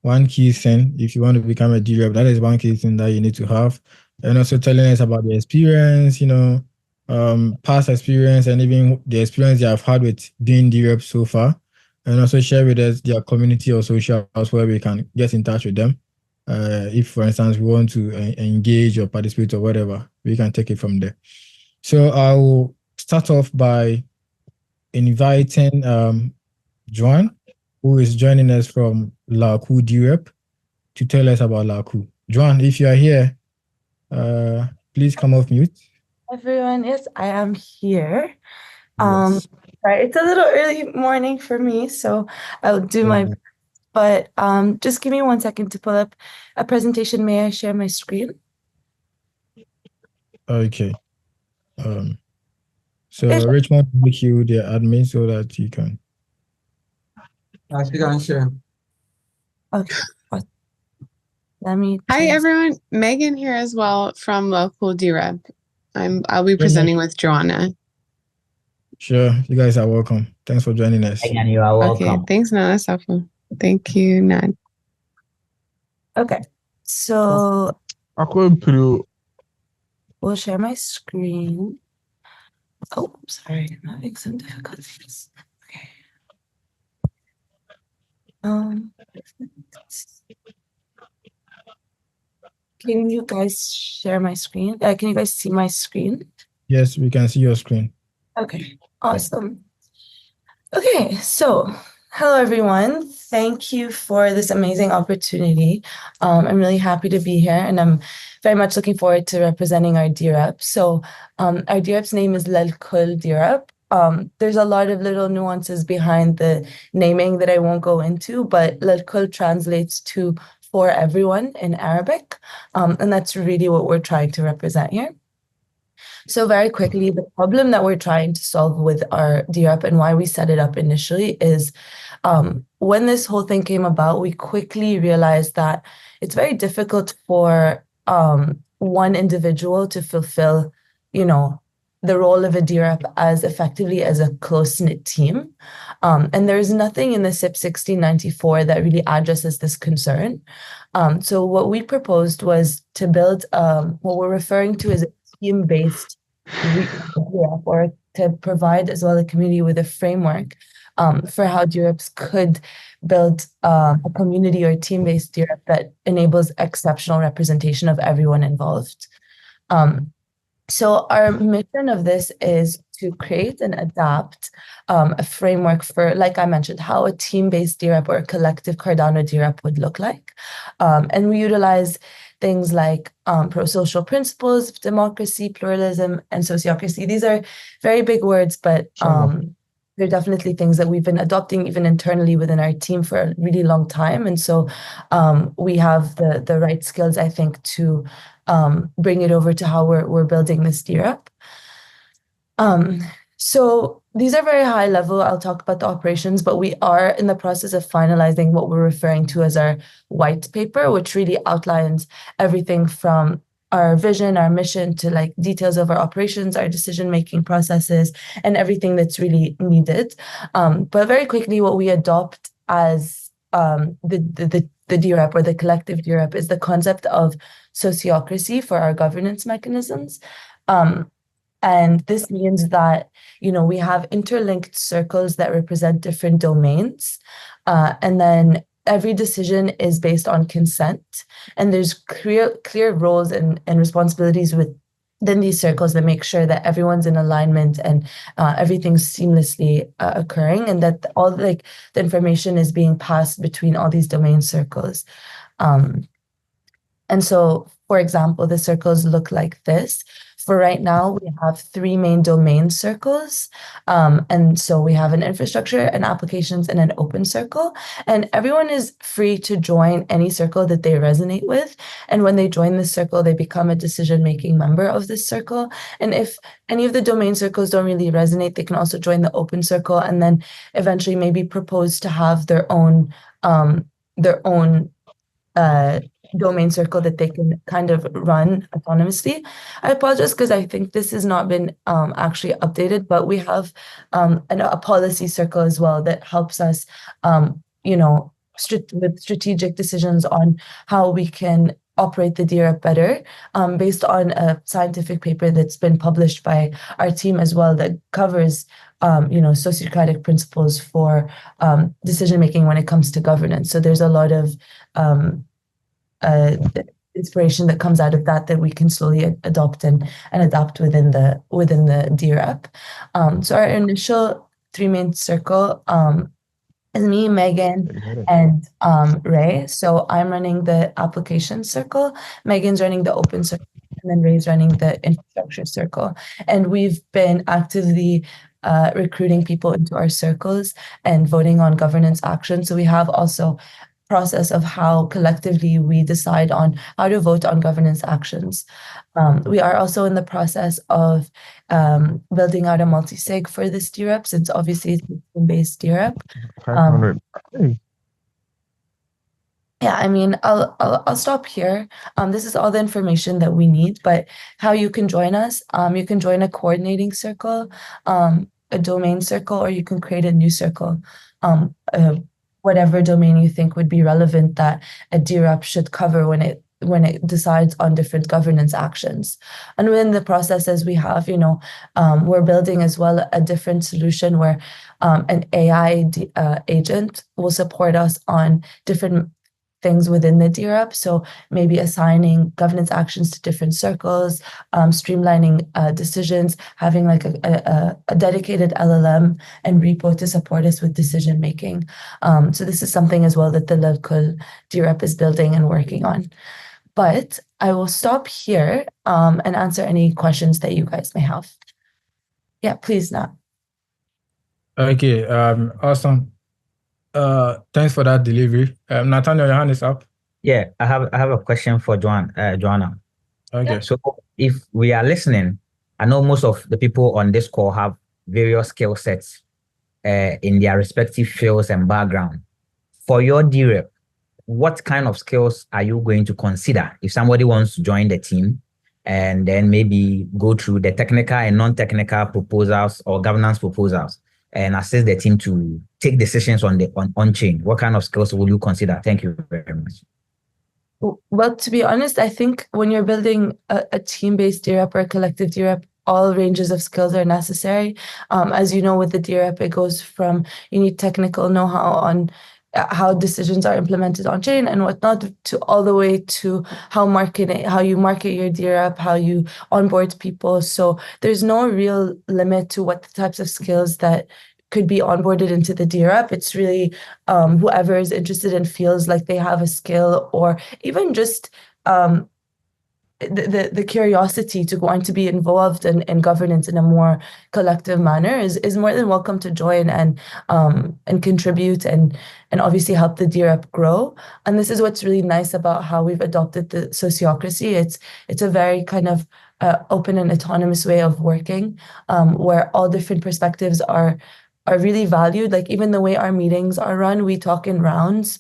one key thing. If you want to become a dRep, that is one key thing that you need to have. And also telling us about the experience, past experience, and even the experience they have had with doing dRep so far. And also share with us their community or socials where we can get in touch with them. If, for instance, we want to engage or participate or whatever, we can take it from there. So I'll start off by inviting Joan, who is joining us from Laku DRep, to tell us about Laku. Joan, if you are here, please come off mute. Everyone, yes, I am here. Yes. Right, it's a little early morning for me, so I'll do my best. But just give me 1 second to pull up a presentation. May I share my screen? Okay. So Richmond will make you the admin so that you can. She can share. Okay. Let me. Hi everyone, Megan here as well from local DRep. I'll be presenting with Joanna. Sure, you guys are welcome. Thanks for joining us. And you are welcome. Okay, thanks Nana Safu. Thank you, Nad. Okay, so we'll share my screen. Oh, sorry, I'm having some difficulties. Okay. Can you guys share my screen? Can you guys see my screen? Yes, we can see your screen. Okay, awesome. Okay, so hello everyone. Thank you for this amazing opportunity. I'm really happy to be here, and I'm very much looking forward to representing our DRep. So our DRep's name is Lalkul DRep. There's a lot of little nuances behind the naming that I won't go into, but Lalkul translates to for everyone in Arabic, and that's really what we're trying to represent here. So very quickly, the problem that we're trying to solve with our DRep and why we set it up initially is when this whole thing came about, we quickly realized that it's very difficult for one individual to fulfill, the role of a DRep as effectively as a close-knit team. And there's nothing in the CIP 1694 that really addresses this concern. So what we proposed was to build what we're referring to as a team-based DRep, or to provide as well the community with a framework for how DReps could build a community or team-based DRep that enables exceptional representation of everyone involved. So our mission of this is to create and adapt a framework for, like I mentioned, how a team-based DRep or a collective Cardano DRep would look like. And we utilize things like pro-social principles, democracy, pluralism, and sociocracy. These are very big words, but they're definitely things that we've been adopting even internally within our team for a really long time. And so we have the right skills, I think, to bring it over to how we're building this DRep. So these are very high level. I'll talk about the operations, but we are in the process of finalizing what we're referring to as our white paper, which really outlines everything from our vision, our mission, to like details of our operations, our decision-making processes, and everything that's really needed. But very quickly, what we adopt as the DRep or the collective DRep is the concept of sociocracy for our governance mechanisms. And this means that, we have interlinked circles that represent different domains. And then every decision is based on consent. And there's clear roles and responsibilities within these circles that make sure that everyone's in alignment and everything's seamlessly occurring, and that all the information is being passed between all these domain circles. And so, for example, the circles look like this. For right now, we have 3 main domain circles. And so we have an infrastructure, an applications, and an open circle. And everyone is free to join any circle that they resonate with. And when they join this circle, they become a decision-making member of this circle. And if any of the domain circles don't really resonate, they can also join the open circle and then eventually maybe propose to have their own domain circle that they can kind of run autonomously. I apologize because I think this has not been actually updated, but we have a policy circle as well that helps us, with strategic decisions on how we can operate the DRep better, based on a scientific paper that's been published by our team as well that covers sociocratic principles for decision making when it comes to governance. So there's a lot of inspiration that comes out of that we can slowly adopt and adapt within the DRep. So our initial 3 main circle is me, Megan, and Ray. So I'm running the application circle, Megan's running the open circle, and then Ray's running the infrastructure circle. And we've been actively recruiting people into our circles and voting on governance action. So we have also process of how collectively we decide on how to vote on governance actions. We are also in the process of building out a multi-sig for this DRep, since obviously it's a based DRep. 500. Yeah, I mean, I'll stop here. This is all the information that we need, but how you can join us, you can join a coordinating circle, a domain circle, or you can create a new circle. Whatever domain you think would be relevant that a DRep should cover when it decides on different governance actions. And within the processes we have, we're building as well a different solution where an AI agent will support us on different things within the DRep. So maybe assigning governance actions to different circles, streamlining decisions, having like a dedicated LLM and repo to support us with decision making. So this is something as well that the local DRep is building and working on. But I will stop here and answer any questions that you guys may have. Yeah, please, Nat. Okay, awesome. Thanks for that delivery. Nathaniel, your hand is up. Yeah, I have a question for Joanna. Okay. Yeah. So if we are listening, I know most of the people on this call have various skill sets in their respective fields and background. For your DRep, what kind of skills are you going to consider if somebody wants to join the team and then maybe go through the technical and non-technical proposals or governance proposals and assist the team to take decisions on chain? What kind of skills will you consider? Thank you very much. Well, to be honest, I think when you're building a team-based DRep or a collective DRep, all ranges of skills are necessary. As you know, with the DRep, it goes from you need technical know-how on how decisions are implemented on chain and whatnot, to all the way to how you market your DRep, how you onboard people. So there's no real limit to what the types of skills that could be onboarded into the DRep. It's really whoever is interested and feels like they have a skill, or even just the curiosity to want to be involved in governance in a more collective manner is more than welcome to join and contribute and obviously help the DRep grow. And this is what's really nice about how we've adopted the sociocracy. It's a very kind of open and autonomous way of working, where all different perspectives are really valued. Like even the way our meetings are run, we talk in rounds.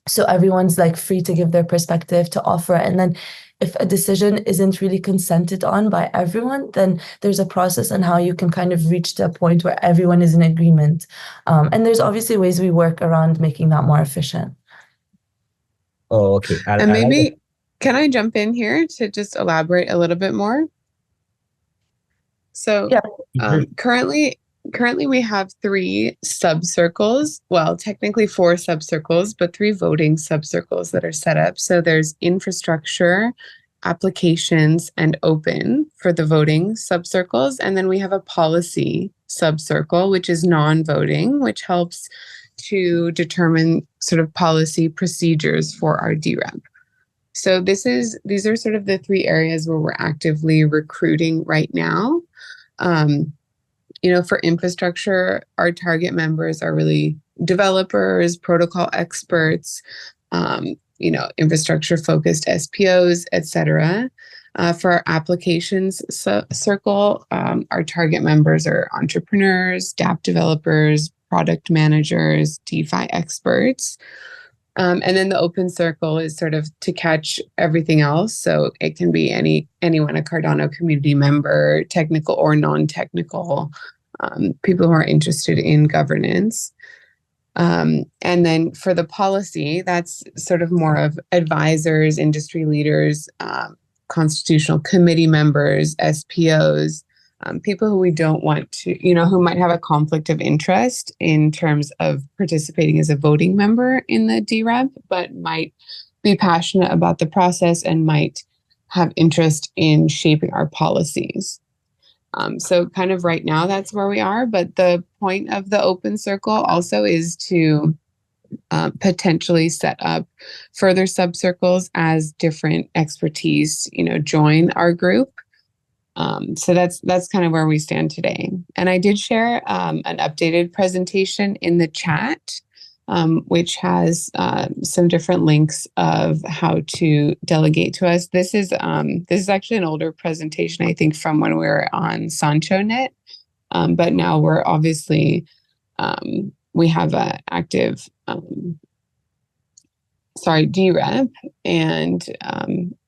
So everyone's like free to give their perspective, to offer. And then if a decision isn't really consented on by everyone, then there's a process on how you can kind of reach to a point where everyone is in agreement. And there's obviously ways we work around making that more efficient. Oh, okay. And maybe, can I jump in here to just elaborate a little bit more? So yeah. Currently, we have 3 subcircles. Well, technically 4 subcircles, but 3 voting subcircles that are set up. So there's infrastructure, applications, and open for the voting subcircles. And then we have a policy subcircle, which is non-voting, which helps to determine sort of policy procedures for our DRep. So these are sort of the three areas where we're actively recruiting right now. For infrastructure, our target members are really developers, protocol experts, infrastructure focused SPOs, etc. For our applications circle, our target members are entrepreneurs, dApp developers, product managers, DeFi experts. And then the open circle is sort of to catch everything else. So it can be anyone, a Cardano community member, technical or non-technical, people who are interested in governance. And then for the policy, that's sort of more of advisors, industry leaders, constitutional committee members, SPOs, people who we don't want to, who might have a conflict of interest in terms of participating as a voting member in the DRep, but might be passionate about the process and might have interest in shaping our policies. So kind of right now, that's where we are. But the point of the open circle also is to potentially set up further subcircles as different expertise, join our group. So that's kind of where we stand today. And I did share an updated presentation in the chat, which has some different links of how to delegate to us. This is actually an older presentation, I think, from when we were on SanchoNet. But now we're obviously we have an active DRep, and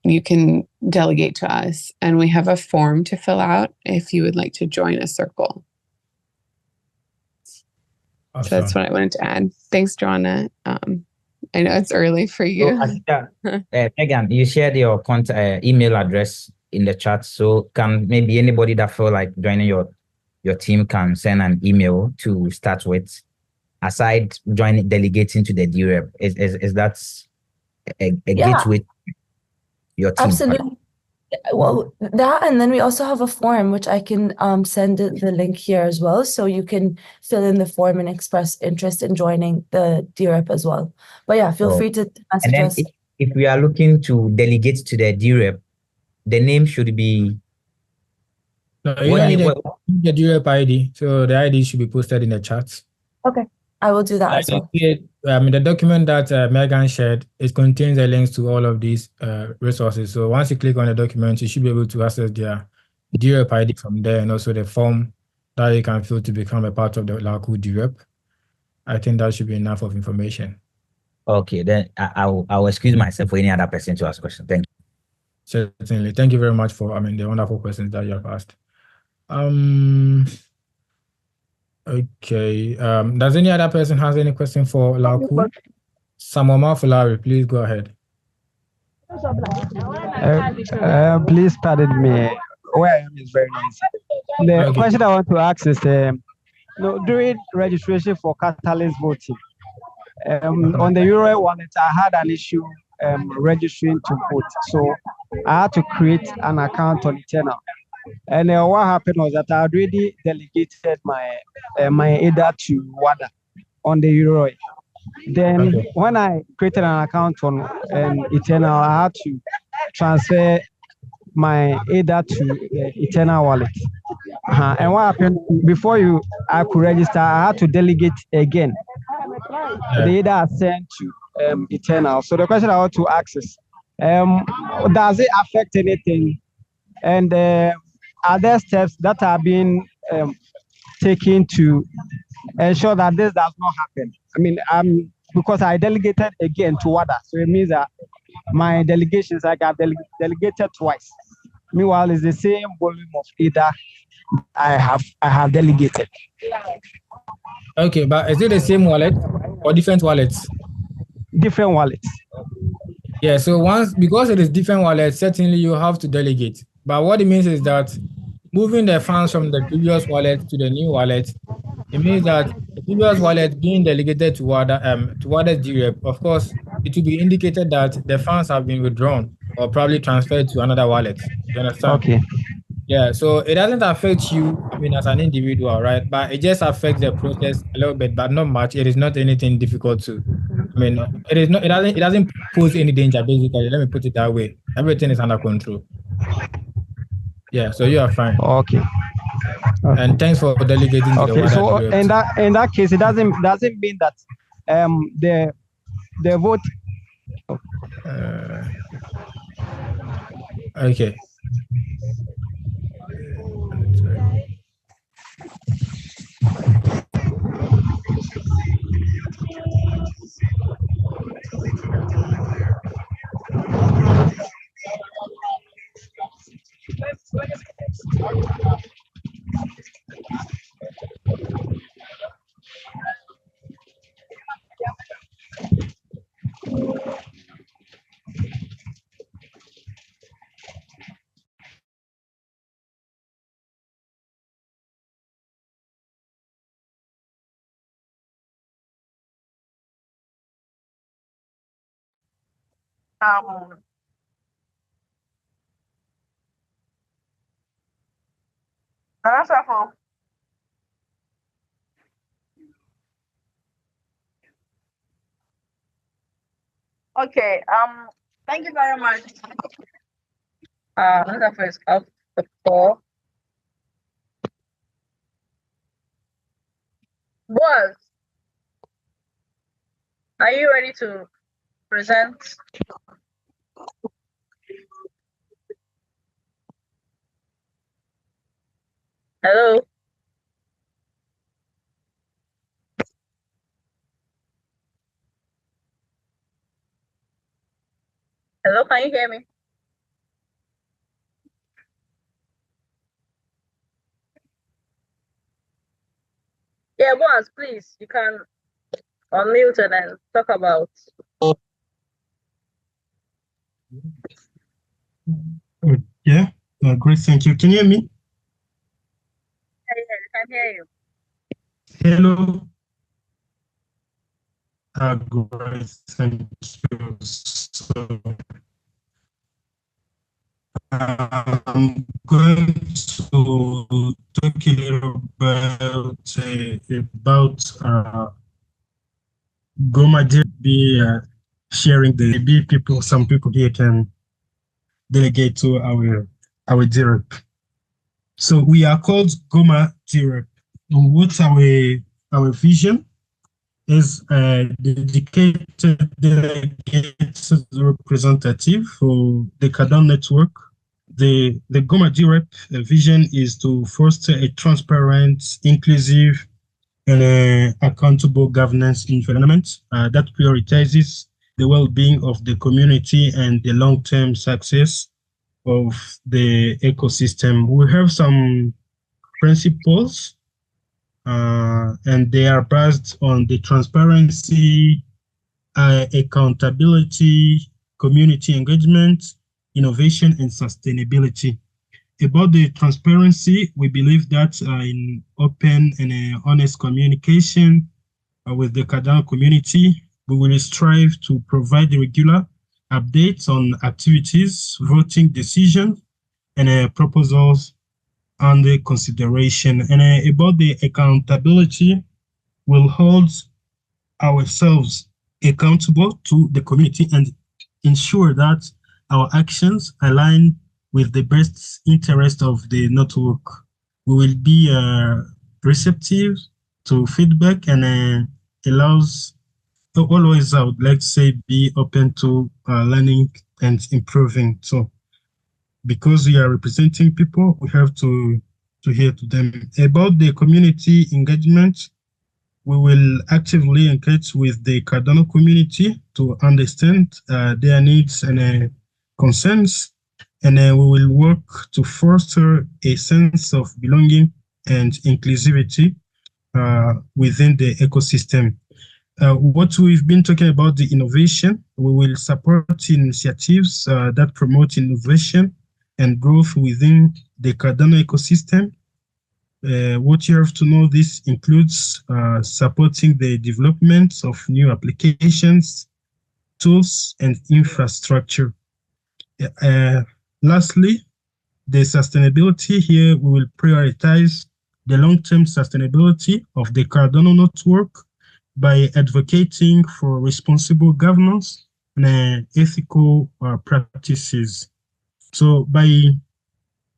you can delegate to us, and we have a form to fill out if you would like to join a circle. Awesome. So that's what I wanted to add. Thanks, Joanna. I know it's early for you. Megan, you shared your email address in the chat, so can maybe anybody that feel like joining your team can send an email to start with, aside delegating to the DRep. Is that a gateway to your team? Absolutely. Well, that, and then we also have a form which I can send the link here as well, so you can fill in the form and express interest in joining the DRep as well. But yeah, feel free to message us. If we are looking to delegate to the DRep, the name should be. No, you need the DRep ID, so the ID should be posted in the chat. Okay, I will do that as well. The document that Megan shared, it contains the links to all of these resources. So once you click on the document, you should be able to access their DRep ID from there, and also the form that you can fill to become a part of the Laku DRep. I think that should be enough of information. Okay, then I'll excuse myself for any other person to ask questions. Thank you. Certainly. Thank you very much for the wonderful questions that you have asked. Okay. Does any other person has any question for Laku? Samoma Fulari, please go ahead. Please pardon me. Where I am is very noisy. The question I want to ask is, during registration for Catalyst voting, on the Euro wallet, I had an issue registering to vote. So I had to create an account on Eternal. And what happened was that I already delegated my ADA to WADA on the Euro. Then when I created an account on Eternal, I had to transfer my ADA to the Eternal wallet. And what happened, before I could register, I had to delegate again. The ADA are sent to Eternal. So the question I want to ask is, does it affect anything? And are there steps that are being taken to ensure that this does not happen? I mean, because I delegated again to WADA, so it means that my delegations, I got delegated twice. Meanwhile, it's the same volume of ADA I have delegated. Okay, but is it the same wallet or different wallets? Different wallets. Yeah, so because it is different wallets, certainly you have to delegate. But what it means is that moving the funds from the previous wallet to the new wallet, it means that the previous wallet being delegated to WADA's DRep, of course, it will be indicated that the funds have been withdrawn or probably transferred to another wallet. You understand? Okay. Yeah, so it doesn't affect you, as an individual, right? But it just affects the process a little bit, but not much. It is not anything difficult to I mean, it is not. It doesn't pose any danger. Basically, let me put it that way. Everything is under control. Yeah, so you are fine. Okay. And thanks for delegating to the one so that in that case, it doesn't mean that the vote. Okay. Okay. Thank you very much. Another first of the call was. Are you ready to present? Hello. Hello, can you hear me? Yeah, boss, please, you can unmute and then talk about. Yeah, great, thank you. Can you hear me? Yeah, I can hear you. Hello. Great, thank you. So, I'm going to talk a little about Goma DRep sharing the people. Some people here can delegate to our DRep. So we are called Goma DRep. What's our vision? Is a dedicated representative for the Cardano network. The Goma DRep vision is to foster a transparent, inclusive, and accountable governance environment that prioritizes the well-being of the community and the long-term success of the ecosystem. We have some principles, and they are based on the transparency, accountability, community engagement, innovation, and sustainability. About the transparency, we believe that in open and honest communication with the Cardano community, we will strive to provide regular updates on activities, voting decisions, and proposals under consideration. And about the accountability, we'll hold ourselves accountable to the community and ensure that our actions align with the best interest of the network. We will be receptive to feedback and allows always, I would like to say, be open to learning and improving. So because we are representing people, we have to hear to them. About the community engagement, we will actively engage with the Cardano community to understand their needs and concerns, and we will work to foster a sense of belonging and inclusivity within the ecosystem. What we've been talking about, the innovation, we will support initiatives that promote innovation and growth within the Cardano ecosystem. What you have to know, this includes supporting the development of new applications, tools, and infrastructure. Lastly, the sustainability here, we will prioritize the long-term sustainability of the Cardano network by advocating for responsible governance and ethical practices. So by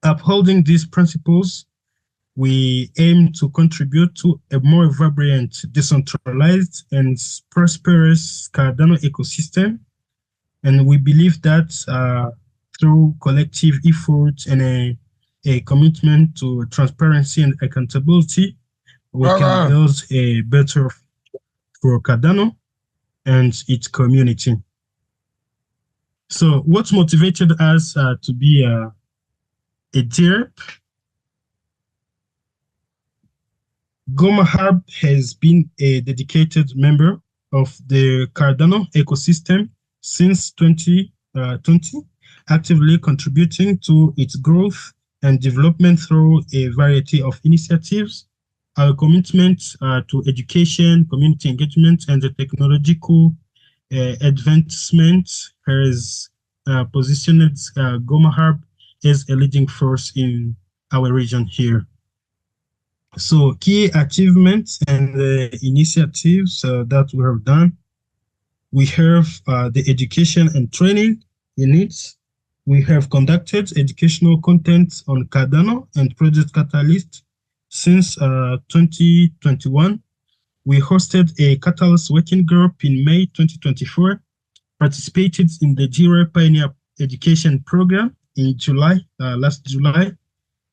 upholding these principles, we aim to contribute to a more vibrant, decentralized, and prosperous Cardano ecosystem. And we believe that through collective effort and a commitment to transparency and accountability, we can build a better for Cardano and its community. So what motivated us to be a DRep? Goma Hub has been a dedicated member of the Cardano ecosystem since 2020, actively contributing to its growth and development through a variety of initiatives. Our commitment to education, community engagement, and the technological advancement has positioned Goma Hub as a leading force in our region here. So key achievements and initiatives that we have done. We have the education and training in it. We have conducted educational content on Cardano and Project Catalyst since 2021. We hosted a Catalyst working group in May 2024, participated in the DRep Pioneer Education Program in July, last July,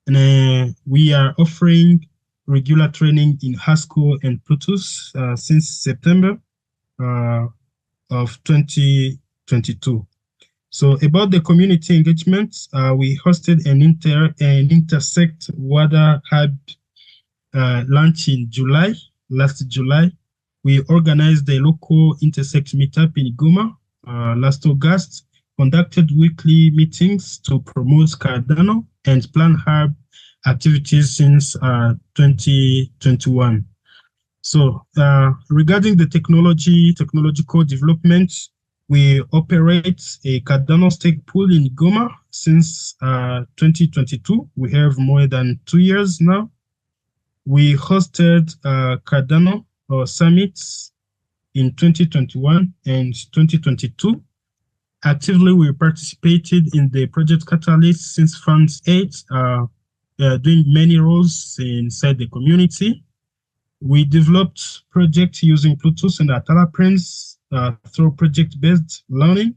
and we are offering regular training in Haskell and Plutus since September of 2022. So about the community engagement, we hosted an Intersect WADA Hub launch in July, last July. We organized a local Intersect meetup in Goma last August, conducted weekly meetings to promote Cardano and plan Hub activities since 2021. So regarding the technological development, we operate a Cardano stake pool in Goma since 2022. We have more than 2 years now. We hosted Cardano summits in 2021 and 2022. Actively, we participated in the Project Catalyst since Fund 8, doing many roles inside the community. We developed projects using Plutus and Atala Prince through project-based learning.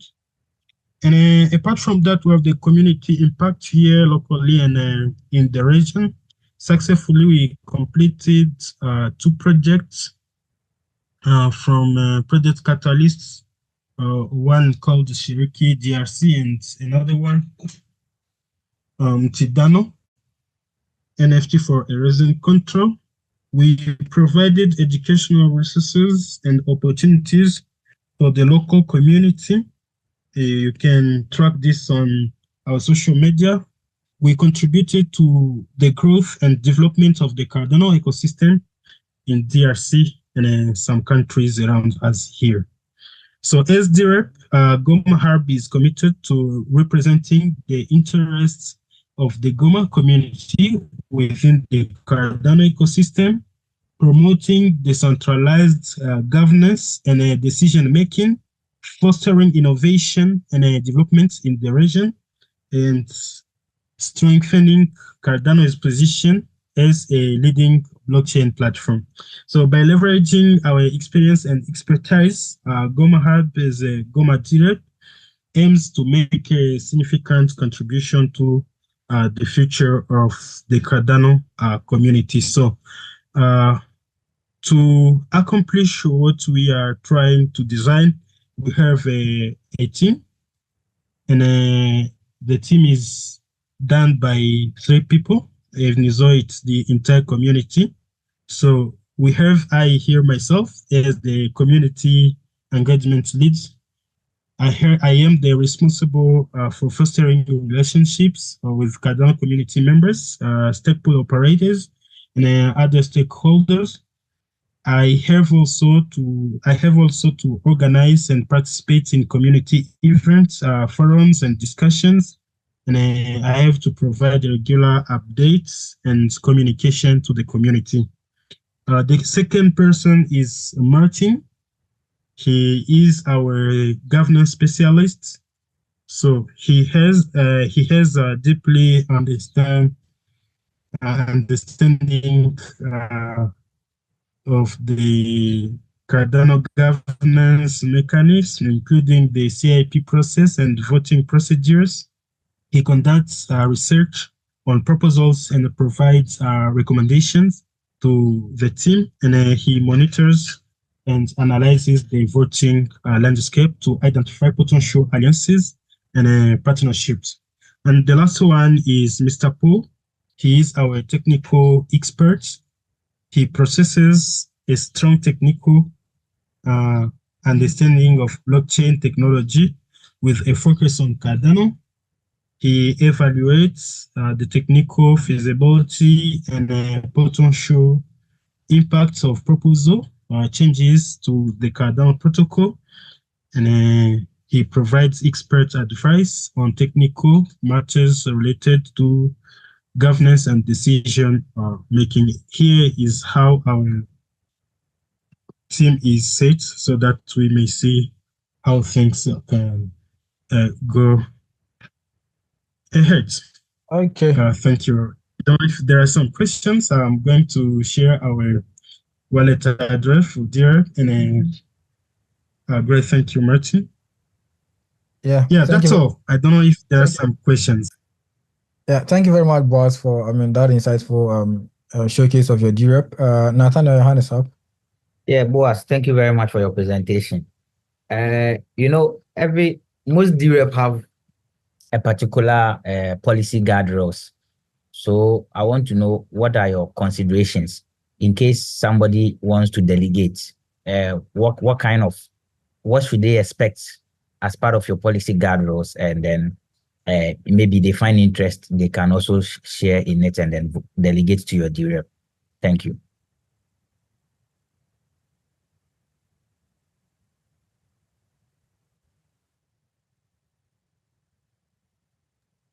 And apart from that, we have the community impact here locally and in the region. Successfully, we completed 2 projects from Project Catalyst, one called Shiriki DRC and another one, Cardano, NFT for erosion control. We provided educational resources and opportunities for the local community. You can track this on our social media. We contributed to the growth and development of the Cardano ecosystem in DRC and in some countries around us here. So as DRep, Goma Hub is committed to representing the interests of the Goma community within the Cardano ecosystem, promoting decentralized governance and decision-making, fostering innovation and development in the region, and strengthening Cardano's position as a leading blockchain platform. So by leveraging our experience and expertise, Goma Hub as a Goma DRep aims to make a significant contribution to the future of the Cardano community. So to accomplish what we are trying to design, we have a team, and the team is done by 3 people. Even though it's the entire community. So we have I here myself as the community engagement lead. I am the responsible for fostering relationships with Cardano community members, stakeholder operators, and other stakeholders. I have also to organize and participate in community events, forums, and discussions. And I have to provide regular updates and communication to the community. The second person is Martin. He is our governance specialist. So he has deeply understanding of the Cardano governance mechanism, including the CIP process and voting procedures. He conducts research on proposals and provides recommendations to the team, and he monitors and analyzes the voting landscape to identify potential alliances and partnerships. And the last one is Mr. Paul. He is our technical expert. He possesses a strong technical understanding of blockchain technology with a focus on Cardano. He evaluates the technical feasibility and potential impacts of proposal changes to the Cardano protocol, and he provides expert advice on technical matters related to governance and decision making. Here is how our team is set so that we may see how things can go ahead. Okay. Thank you. If there are some questions, I'm going to share our wallet address for DRep, and then great. Thank you, Martin. Yeah. That's all. I don't know if there are some questions. Yeah, thank you very much, boss, for that insightful showcase of your DRep. Nathaniel, your hand is up. Yeah, Boaz, thank you very much for your presentation. Most DRep have a particular policy guardrails. So I want to know, what are your considerations in case somebody wants to delegate? What should they expect as part of your policy guardrails? And then maybe they find interest, they can also share in it and then delegate to your DRep. Thank you.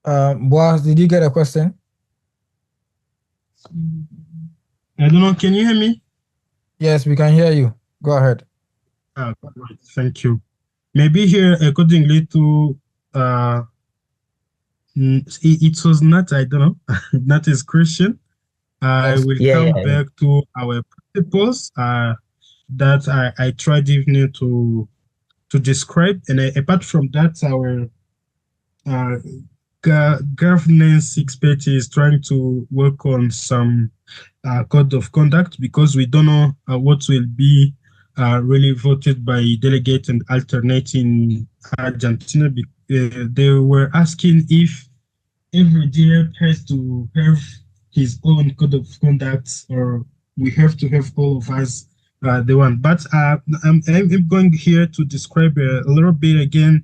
Boaz, did you get a question? I don't know. Can you hear me? Yes, we can hear you. Go ahead. Thank you. Maybe here, accordingly to it was not, I don't know, not his question. I will come back to our principles that I tried even to describe, and apart from that, our governance expert is trying to work on some code of conduct, because we don't know what will be really voted by delegate and alternate in Argentina. They were asking if every DRep has to have his own code of conduct, or we have to have all of us the one. But I'm going here to describe a little bit again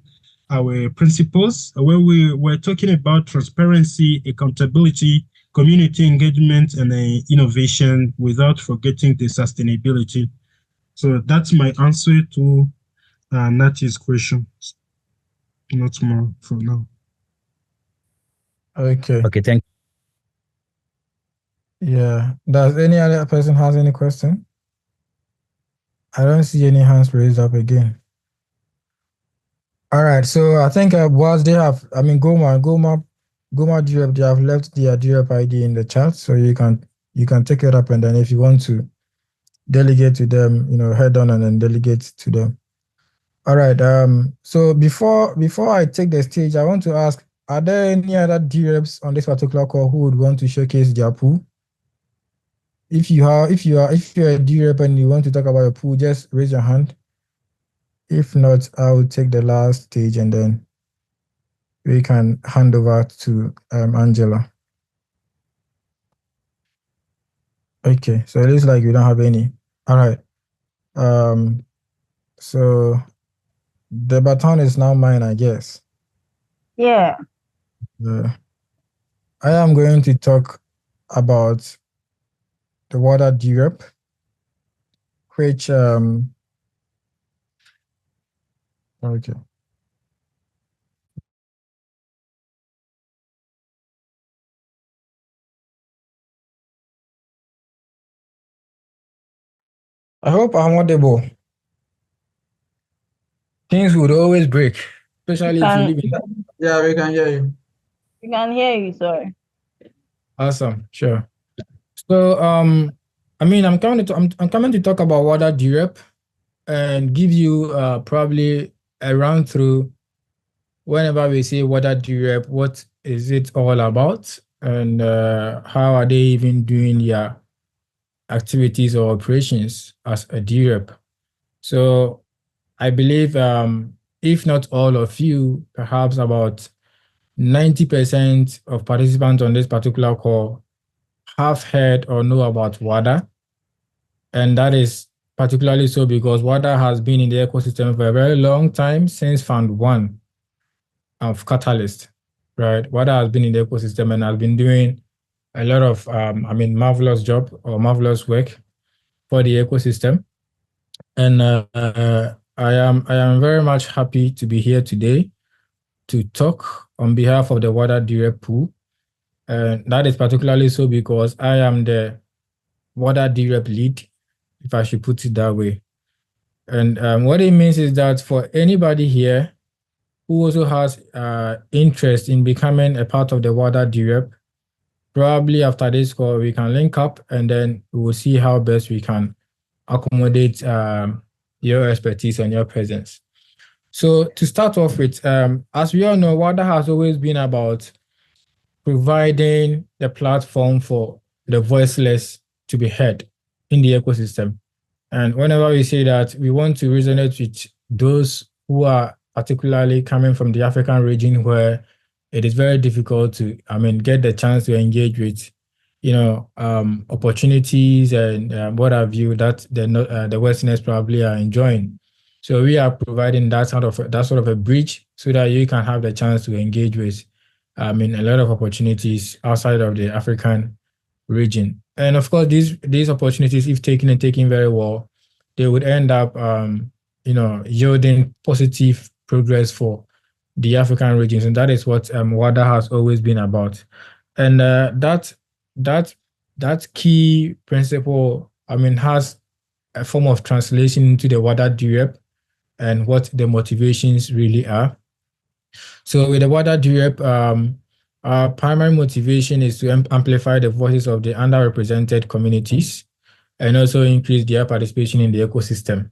our principles, where we were talking about transparency, accountability, community engagement, and innovation, without forgetting the sustainability. So that's my answer to Nati's question. Not more for now. Okay. Okay, thank you. Yeah. Does any other person has any question? I don't see any hands raised up again. All right. So I think Boaz, they have, Goma DRep, they have left their DRep ID in the chat, so you can take it up, and then if you want to delegate to them, head on and then delegate to them. All right. So before I take the stage, I want to ask, are there any other DReps on this particular call who would want to showcase their pool? If you're a DRep and you want to talk about your pool, just raise your hand. If not, I will take the last stage and then we can hand over to Angela. Okay, so it looks like we don't have any. All right. So the baton is now mine, I guess. Yeah. I am going to talk about the water DRep, which okay. I hope I'm audible. Things would always break, especially if you live in. Yeah, we can hear you. We can hear you, sorry. Awesome, sure. So I mean I'm coming to talk about water DRep and give you probably a run through whenever we say water DRep, what is it all about, and how are they even doing their activities or operations as a DRep. So I believe if not all of you, perhaps about 90% of participants on this particular call have heard or know about WADA. And that is particularly so because WADA has been in the ecosystem for a very long time, since Fund 1 of Catalyst, right? WADA has been in the ecosystem and has been doing a lot of, marvelous job or marvelous work for the ecosystem. And I am very much happy to be here today to talk on behalf of the WADA DRep pool. And that is particularly so because I am the WADA DRep lead, if I should put it that way. And what it means is that for anybody here who also has interest in becoming a part of the WADA DRep, probably after this call, we can link up and then we will see how best we can accommodate your expertise and your presence. So to start off with, as we all know, WADA has always been about providing the platform for the voiceless to be heard in the ecosystem. And whenever we say that, we want to resonate with those who are particularly coming from the African region, where it is very difficult to, get the chance to engage with, opportunities and what have you that the Westerners probably are enjoying. So we are providing that sort of a bridge so that you can have the chance to engage with, a lot of opportunities outside of the African region. And of course, these opportunities, if taken very well, they would end up, yielding positive progress for the African regions, and that is what WADA has always been about. And that key principle, has a form of translation into the WADA DRep and what the motivations really are. So with the WADA DRep, our primary motivation is to amplify the voices of the underrepresented communities and also increase their participation in the ecosystem.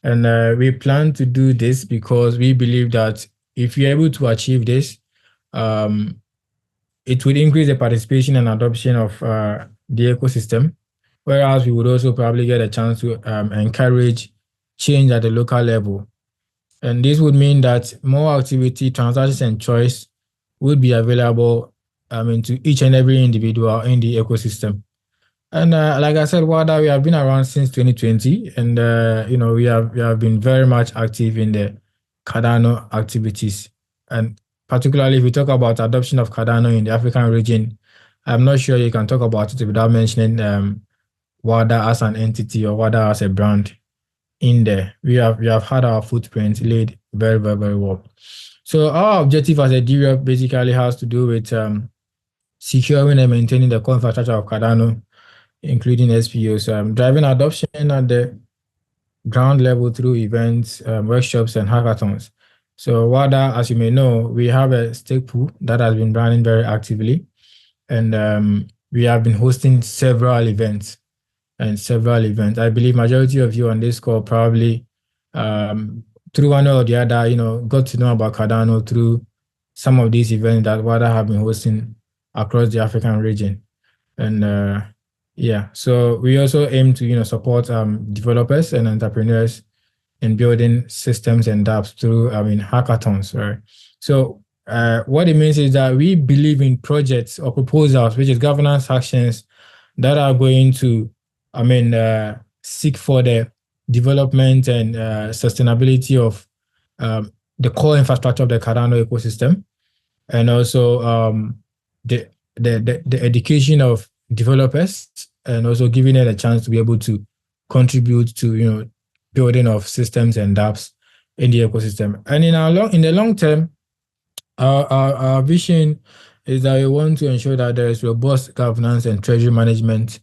And we plan to do this because we believe that if you're able to achieve this, it would increase the participation and adoption of the ecosystem, whereas we would also probably get a chance to encourage change at the local level. And this would mean that more activity, transactions, and choice would be available to each and every individual in the ecosystem. And like I said, WADA, we have been around since 2020, and we have been very much active in the Cardano activities. And particularly if we talk about adoption of Cardano in the African region, I'm not sure you can talk about it without mentioning WADA as an entity or WADA as a brand in there. We have had our footprint laid very, very, very well. So our objective as a DRep basically has to do with securing and maintaining the core infrastructure of Cardano, including SPOs, driving adoption at the ground level through events, workshops, and hackathons. So WADA, as you may know, we have a stake pool that has been running very actively, and we have been hosting several events. I believe majority of you on this call probably through one or the other, got to know about Cardano through some of these events that WADA have been hosting across the African region. And so we also aim to, support developers and entrepreneurs in building systems and dApps through, hackathons, right? So what it means is that we believe in projects or proposals, which is governance actions that are going to, seek for the development and sustainability of the core infrastructure of the Cardano ecosystem, and also the education of developers, and also giving it a chance to be able to contribute to building of systems and dApps in the ecosystem. And in the long term, our vision is that we want to ensure that there is robust governance and treasury management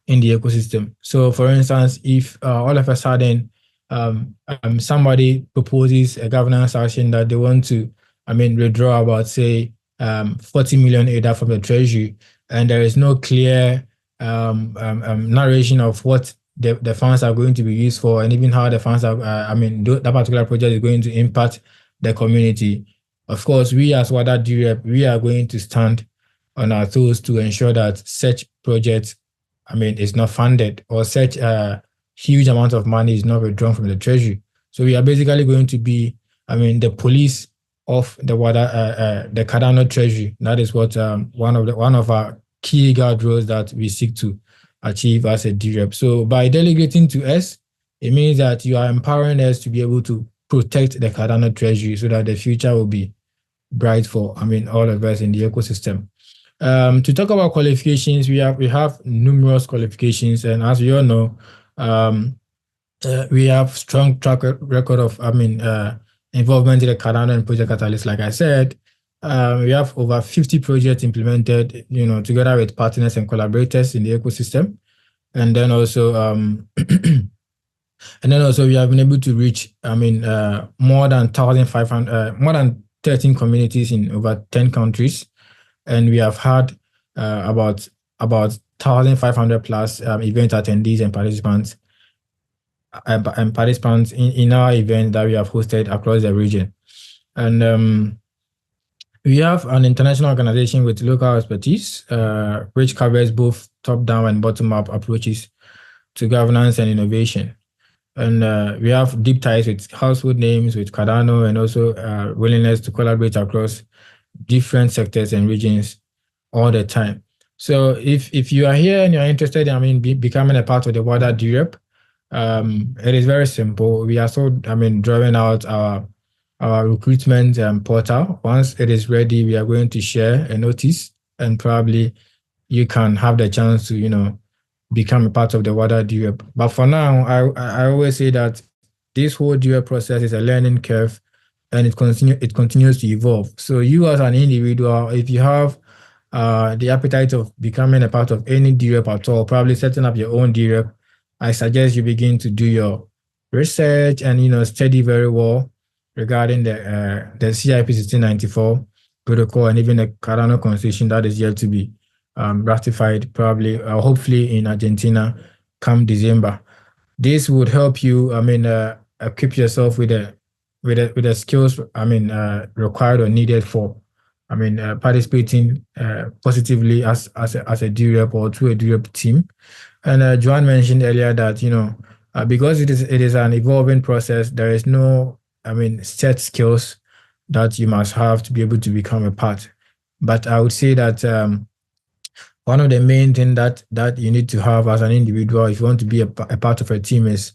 in the ecosystem. So, for instance, if all of a sudden somebody proposes a governance action that they want to, withdraw about, say, 40 million ADA from the treasury, and there is no clear narration of what the funds are going to be used for, and even how the funds are, that particular project is going to impact the community. Of course, we as WADA DRep, we are going to stand on our toes to ensure that such projects, is not funded, or such a huge amount of money is not withdrawn from the treasury. So we are basically going to be, the police of the WADA, the Cardano treasury. That is what one of our key guardrails that we seek to achieve as a DRep. So by delegating to us, it means that you are empowering us to be able to protect the Cardano treasury so that the future will be bright for all of us in the ecosystem. To talk about qualifications, we have numerous qualifications, and as we all know, we have strong track record of involvement in the Cardano and Project Catalyst. Like I said, we have over 50 projects implemented, together with partners and collaborators in the ecosystem, and then also we have been able to reach more than 1,500, more than 13 communities in over 10 countries, and we have had about 1,500 plus event attendees and participants in our event that we have hosted across the region. And we have an international organization with local expertise, which covers both top-down and bottom-up approaches to governance and innovation. And we have deep ties with household names, with Cardano, and also willingness to collaborate across different sectors and regions all the time. So if you are here and you're interested in becoming a part of the WADA DRep, it is very simple. We are drawing out our recruitment portal. Once it is ready, we are going to share a notice, and probably you can have the chance to become a part of the WADA DRep. But for now, I always say that this whole DRep process is a learning curve, and it continues to evolve. So you as an individual, if you have the appetite of becoming a part of any DRep at all, probably setting up your own DRep, I suggest you begin to do your research and study very well regarding the CIP 1694 protocol, and even the Cardano constitution that is yet to be ratified, probably hopefully in Argentina come December. This would help you equip yourself with the skills required or needed for participating positively as a DRep or through a DRep team. And Joanne mentioned earlier that because it is an evolving process, there is no set skills that you must have to be able to become a part. But I would say that one of the main things that you need to have as an individual, if you want to be a part of a team, is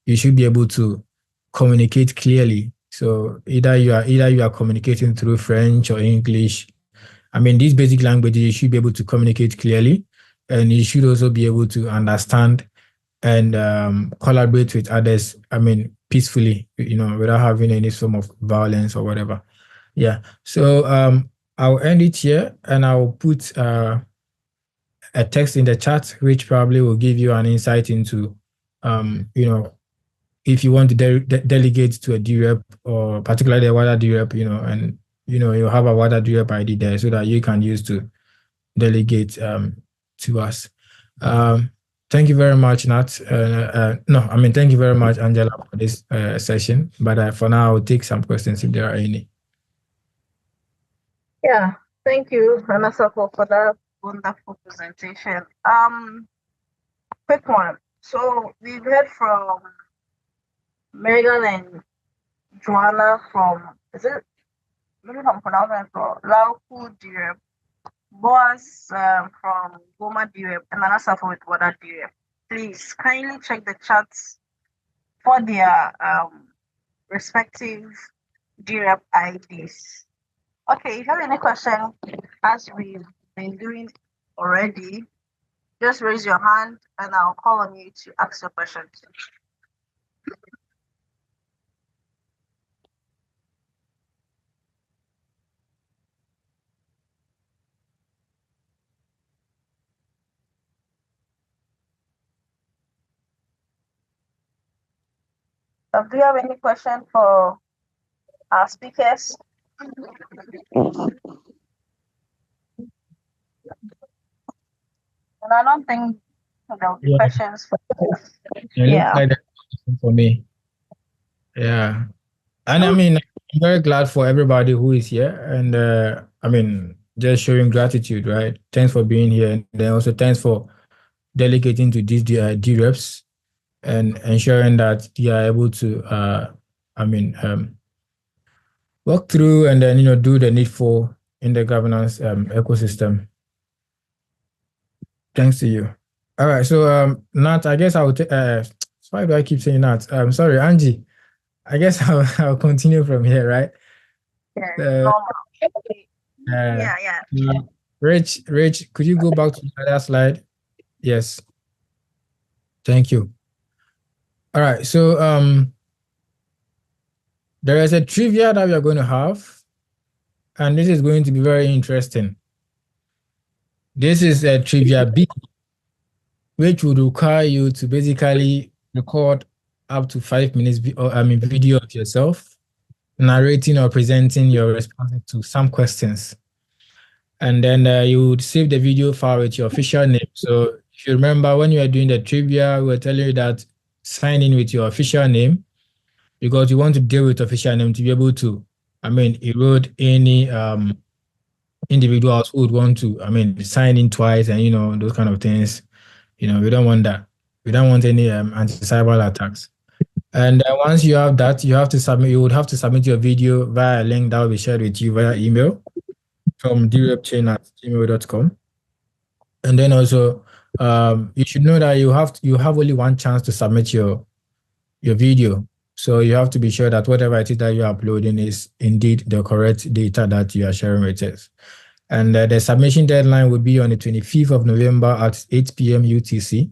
you should be able to communicate clearly. So either you are communicating through French or English. These basic languages, you should be able to communicate clearly, and you should also be able to understand and collaborate with others, peacefully, without having any form of violence or whatever. Yeah. So I'll end it here, and I'll put a text in the chat, which probably will give you an insight into, if you want to delegate to a DRep, or particularly a WADA DRep, and you have a WADA DRep ID there so that you can use to delegate to us. Thank you very much, Nat. Thank you very much, Angela, for this session. But for now, I'll take some questions if there are any. Yeah, thank you, Ranasako, for that wonderful presentation. Quick one. So we've heard from Megan and Joanna from, maybe I'm pronouncing it wrong, Lauku DRep, Boaz from Goma DRep, and Ranasako with WADA DRep. Please kindly check the chats for their respective DRep IDs. Okay, if you have any question, as we've been doing already, just raise your hand and I'll call on you to ask your question. Do you have any question for our speakers? And I don't think there'll be questions for us. Yeah. Like for me. Yeah. And I mean, I'm very glad for everybody who is here. And I mean, just showing gratitude, right? Thanks for being here. And then also thanks for delegating to these dReps and ensuring that they are able to, work through and then, do the needful in the governance ecosystem. Thanks to you. All right. So, Nat, I guess I will take, why do I keep saying Nat? Sorry, Angie. I guess I'll continue from here, right? Yeah. Rich, could you go back to the other slide? Yes. Thank you. All right. So there is a trivia that we are going to have, and this is going to be very interesting. This is a trivia B, which would require you to basically record up to 5 minutes video of yourself narrating or presenting your responses to some questions. And then you would save the video file with your official name. So if you remember when you were doing the trivia, we were telling you that sign in with your official name because you want to deal with official name to be able to, erode any individuals who would want to, sign in twice and, those kind of things. We don't want that. We don't want any anti-cyber attacks. And once you have that, you would have to submit your video via a link that will be shared with you via email from drepchain@gmail.com. And then also, you should know that you have only one chance to submit your video. So you have to be sure that whatever it is that you're uploading is indeed the correct data that you are sharing with us. And the submission deadline will be on the 25th of November at 8 p.m. UTC.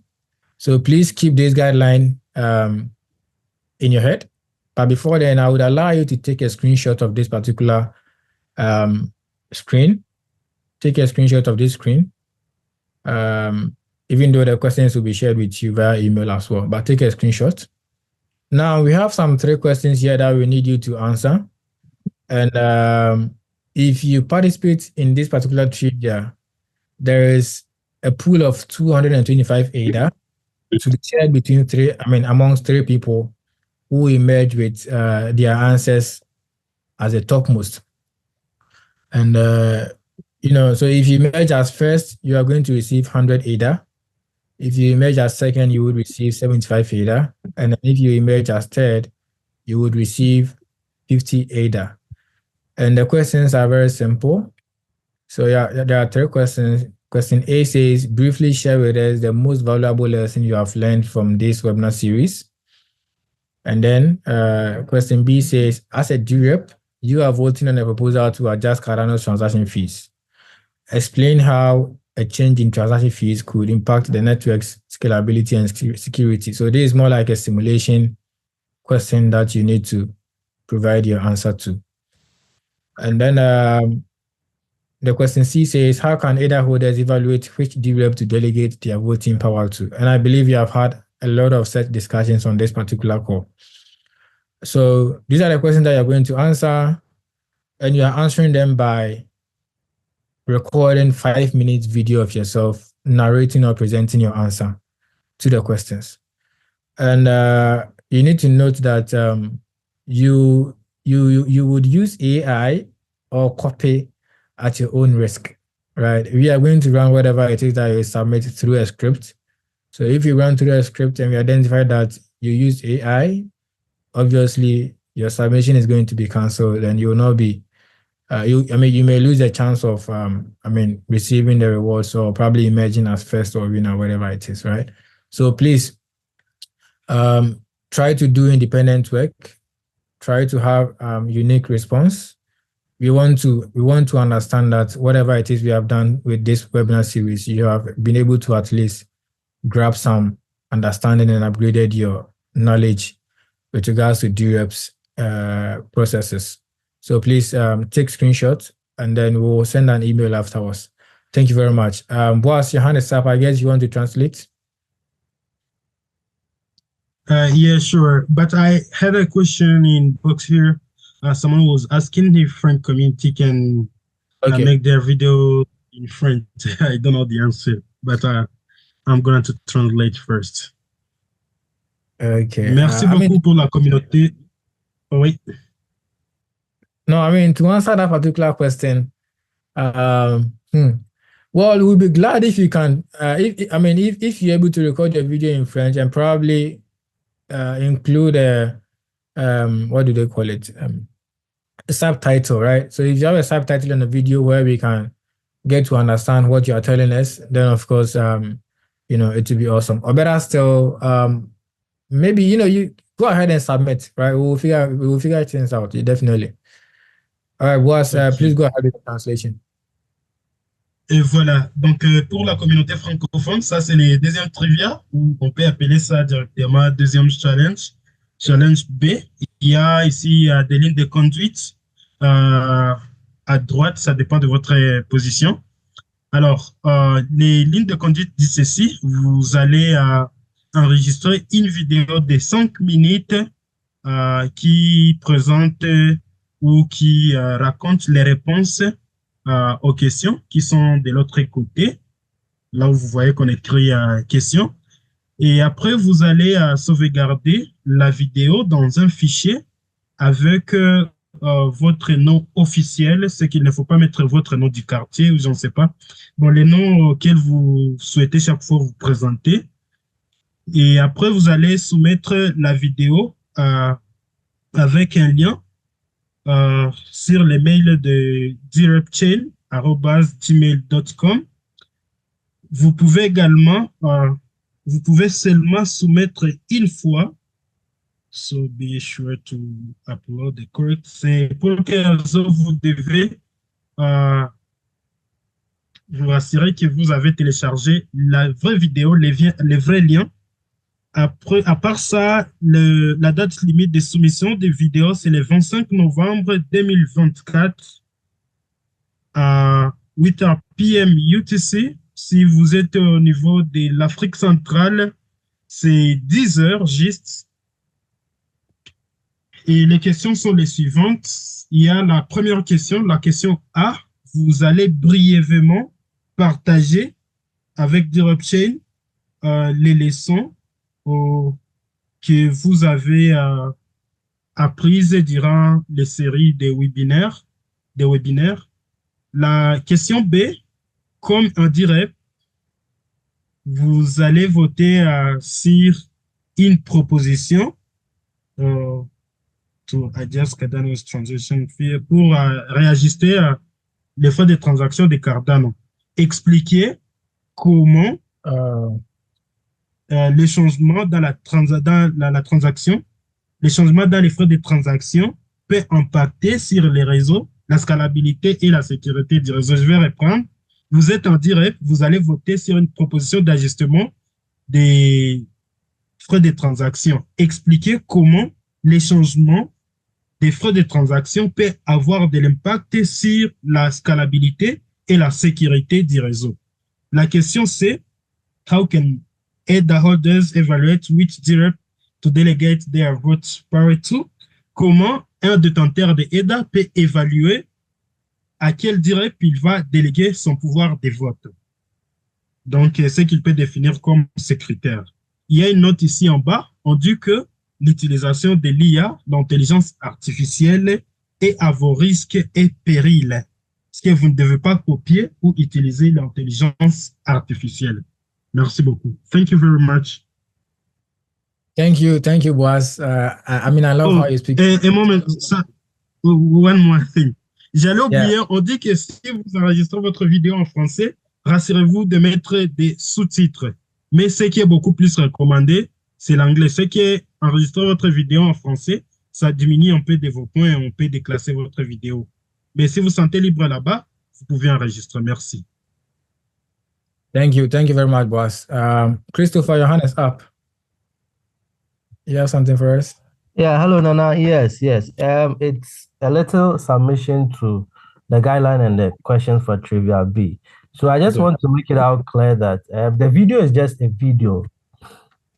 So please keep this guideline in your head. But before then, I would allow you to take a screenshot of this particular screen. Take a screenshot of this screen. Even though the questions will be shared with you via email as well, but take a screenshot. Now we have some 3 questions here that we need you to answer. And if you participate in this particular trivia, there is a pool of 225 ADA to be shared between amongst 3 people who emerge with their answers as the topmost. And so if you emerge as first, you are going to receive 100 ADA. If you emerge as second, you would receive 75 ADA. And if you emerge as third, you would receive 50 ADA. And the questions are very simple. So there are 3 questions. Question A says, briefly share with us the most valuable lesson you have learned from this webinar series. And then question B says, as a DRep, you are voting on a proposal to adjust Cardano's transaction fees. Explain how a change in transaction fees could impact the network's scalability and security. So this is more like a simulation question that you need to provide your answer to. And then the question C says, how can ADA holders evaluate which DRep to delegate their voting power to? And I believe you have had a lot of such discussions on this particular call. So these are the questions that you're going to answer, and you are answering them by recording 5 minutes video of yourself narrating or presenting your answer to the questions. And you need to note that you would use AI or copy at your own risk, right? We are going to run whatever it is that you submit through a script. So if you run through a script and we identify that you use AI, obviously your submission is going to be canceled and you will not be, you may lose the chance of, receiving the rewards or probably emerging as first or winner, whatever it is, right? So please try to do independent work, try to have unique response. We want to understand that whatever it is we have done with this webinar series, you have been able to at least grab some understanding and upgraded your knowledge with regards to dReps processes. So please take screenshots and then we'll send an email afterwards. Thank you very much. Boaz, your hand is up. I guess you want to translate? Yeah, sure. But I had a question in box here. Someone was asking if French community can make their video in French. I don't know the answer, but I'm going to translate first. Okay. Merci beaucoup pour la communauté. Oh, wait. No, I mean, to answer that particular question, well, we'll be glad if you can, if you're able to record your video in French and probably include what do they call it? A subtitle, right? So if you have a subtitle on the video where we can get to understand what you are telling us, then of course, it will be awesome. Or better still, maybe, you go ahead and submit, right? We will figure things out, definitely. All right, Boaz, please go ahead with the translation. Et voilà, donc pour la communauté francophone, ça c'est les deuxièmes trivia, ou on peut appeler ça directement deuxième challenge, challenge B. Il y a ici des lignes de conduite à droite, ça dépend de votre position. Alors, les lignes de conduite disent ceci, vous allez enregistrer une vidéo de 5 minutes qui présente ou qui raconte les réponses aux questions qui sont de l'autre côté, là où vous voyez qu'on écrit question. Et après, vous allez sauvegarder la vidéo dans un fichier avec votre nom officiel. C'est qu'il ne faut pas mettre votre nom du quartier ou je ne sais pas. Bon, les noms auxquels vous souhaitez chaque fois vous présenter. Et après, vous allez soumettre la vidéo avec un lien sur les mails de drepchain@gmail.com. Vous pouvez également, vous pouvez seulement soumettre une fois. So be sure to upload the correct. C'est pour que vous devez vous assurer que vous avez téléchargé la vraie vidéo, les vrais liens. Après, à part ça, la date limite de soumission des vidéos, c'est le 25 novembre 2024 à 8h PM UTC. Si vous êtes au niveau de l'Afrique centrale, c'est 10h juste. Et les questions sont les suivantes. Il y a la première question, la question A. Vous allez brièvement partager avec DRepchain les leçons que vous avez apprises durant les séries des webinaires. La question B, comme un DRep, vous allez voter sur une proposition to adjust Cardano's transaction fee pour réajuster les frais de transaction de Cardano. Expliquer comment les changements dans la transaction, les changements dans les frais de transaction peut impacter sur les réseaux, la scalabilité et la sécurité du réseau. Je vais reprendre. Vous êtes en direct, vous allez voter sur une proposition d'ajustement des frais de transaction. Expliquer comment les changements des frais de transaction peuvent avoir de l'impact sur la scalabilité et la sécurité du réseau. La question c'est, how can ADA holders evaluate which DRep to delegate their vote power to? Comment un détenteur de ADA peut évaluer à quel DRep il va déléguer son pouvoir de vote? Donc, c'est qu'il peut définir comme ces critères. Il y a une note ici en bas. On dit que l'utilisation de l'IA, l'intelligence artificielle, est à vos risques et périls. Ce que vous ne devez pas copier ou utiliser l'intelligence artificielle. Merci beaucoup. Thank you very much. Thank you, Boaz. I love how you speak. A moment, one more thing. J'allais oublier, on dit que si vous enregistrez votre vidéo en français, rassurez-vous de mettre des sous-titres. Mais ce qui est beaucoup plus recommandé, c'est l'anglais. Ce qui est enregistrer votre vidéo en français, ça diminue un peu de vos points et on peut déclasser votre vidéo. Mais si vous sentez libre là-bas, vous pouvez enregistrer. Merci. Thank you very much, boss. Christopher, your hand is up. You have something for us? Yeah, hello, Nana. Yes. It's a little submission to the guideline and the questions for Trivia B. So I just want to make it out clear that the video is just a video.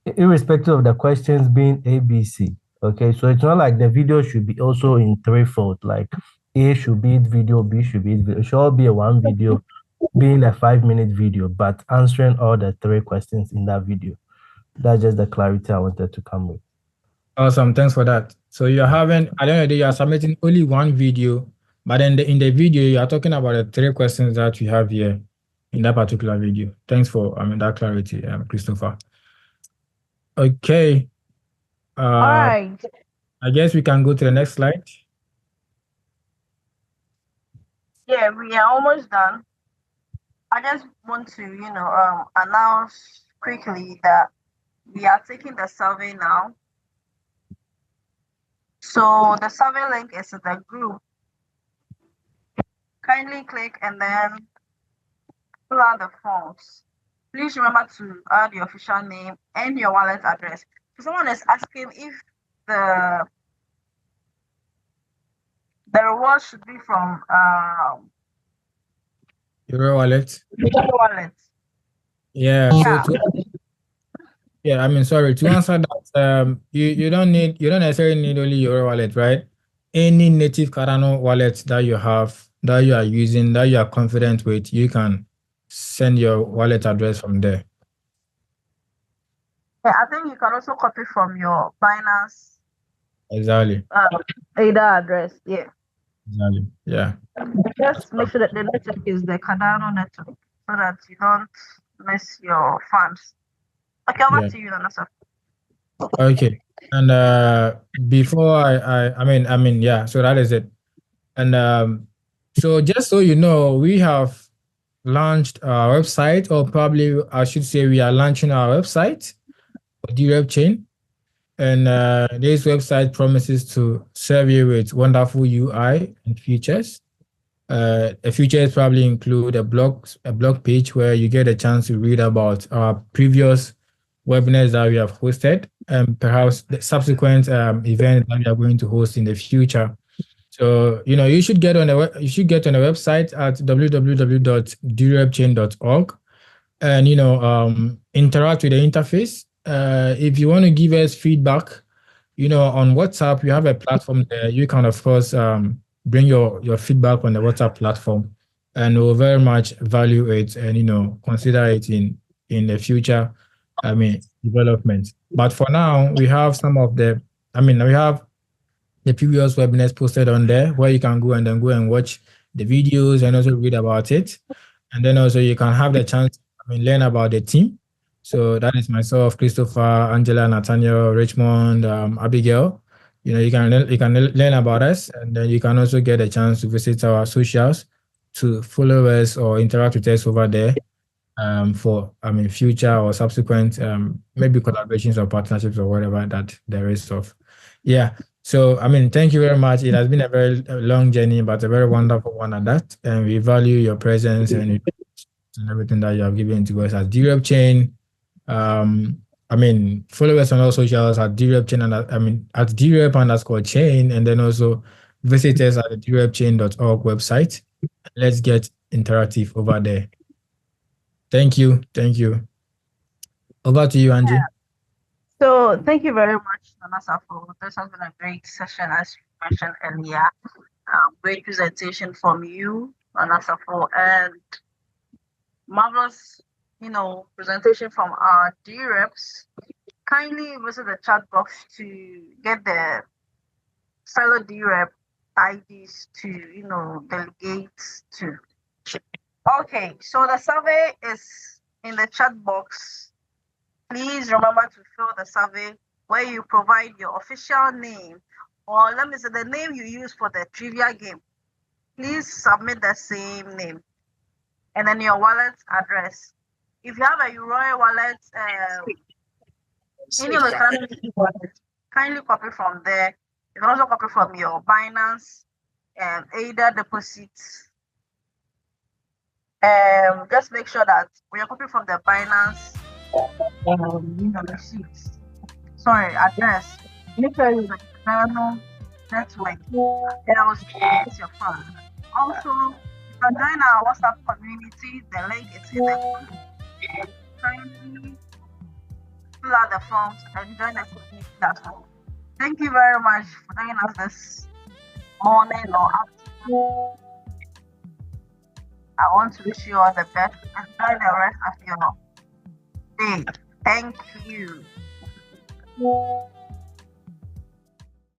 irrespective of the questions being ABC. Okay, so it's not like the video should be also in threefold. Like A should be video, B should be video. It should all be a one video, being a 5-minute video, but answering all the three questions in that video. That's just the clarity I wanted to come with. Awesome, thanks for that. So you're having, at the end of the day, you are submitting only one video, but then in the video, you are talking about the three questions that we have here in that particular video. Thanks for that clarity, Christopher. Okay. All right. I guess we can go to the next slide. Yeah, we are almost done. I just want to, announce quickly that we are taking the survey now. So the survey link is in the group. Kindly click and then fill out the forms. Please remember to add your official name and your wallet address. So someone is asking if the reward should be from Your wallet. your wallet. Yeah. Sorry, to answer that, you don't necessarily need only your wallet, right? Any native Cardano wallet that you have, that you are using, that you are confident with, you can send your wallet address from there. Yeah, I think you can also copy from your Binance. Exactly. ADA address. Yeah. Exactly. Yeah. Just make sure that the network is the Cardano network so that you don't miss your funds. Okay, over to you, Nanasa. Okay. And before so that is it. And so just so you know, we have launched our website, or probably I should say we are launching our website for DRep chain. And this website promises to serve you with wonderful UI and features. The features probably include a blog page where you get a chance to read about our previous webinars that we have hosted, and perhaps the subsequent events that we are going to host in the future. So you should get on the website at www.drepchain.org and interact with the interface. If you want to give us feedback, on WhatsApp, you have a platform there. You can, of course, bring your feedback on the WhatsApp platform, and we'll very much value it and consider it in the future development. But for now, we have we have the previous webinars posted on there where you can go and watch the videos and also read about it. And then also you can have the chance to learn about the team. So that is myself, Christopher, Angela, Nathaniel, Richmond, Abigail. You can learn about us, and then you can also get a chance to visit our socials to follow us or interact with us over there for future or subsequent maybe collaborations or partnerships or whatever that there is of. Yeah. So thank you very much. It has been a very long journey, but a very wonderful one at that. And we value your presence and everything that you have given to us as DRep chain. Follow us on all socials at DRep chain and at DRep_chain, and then also visit us at the dRepchain.org website. Let's get interactive over there. Thank you. Over to you, Angie. Yeah. So thank you very much, Nanasa, for this has been a great session, as you mentioned earlier. Great presentation from you, Nanasa, and marvelous, presentation from our DReps. Kindly visit the chat box to get the fellow DRep IDs to, delegate to. Okay, so the survey is in the chat box. Please remember to fill the survey where you provide your official name, or let me say the name you use for the trivia game. Please submit the same name, and then your wallet address. If you have a Royal wallet, any of the currency wallet, kindly copy from there. You can also copy from your Binance and ADA deposits. Just make sure that when you're copying from the Binance receipts, address, make sure you like Cardano network, else it's your fund. Also, you can join our WhatsApp community. The link is in the fill out the forms, and join the community as well. Thank you very much for joining us this morning or afternoon. I want to wish you all the best. Enjoy the rest of your day. Thank you.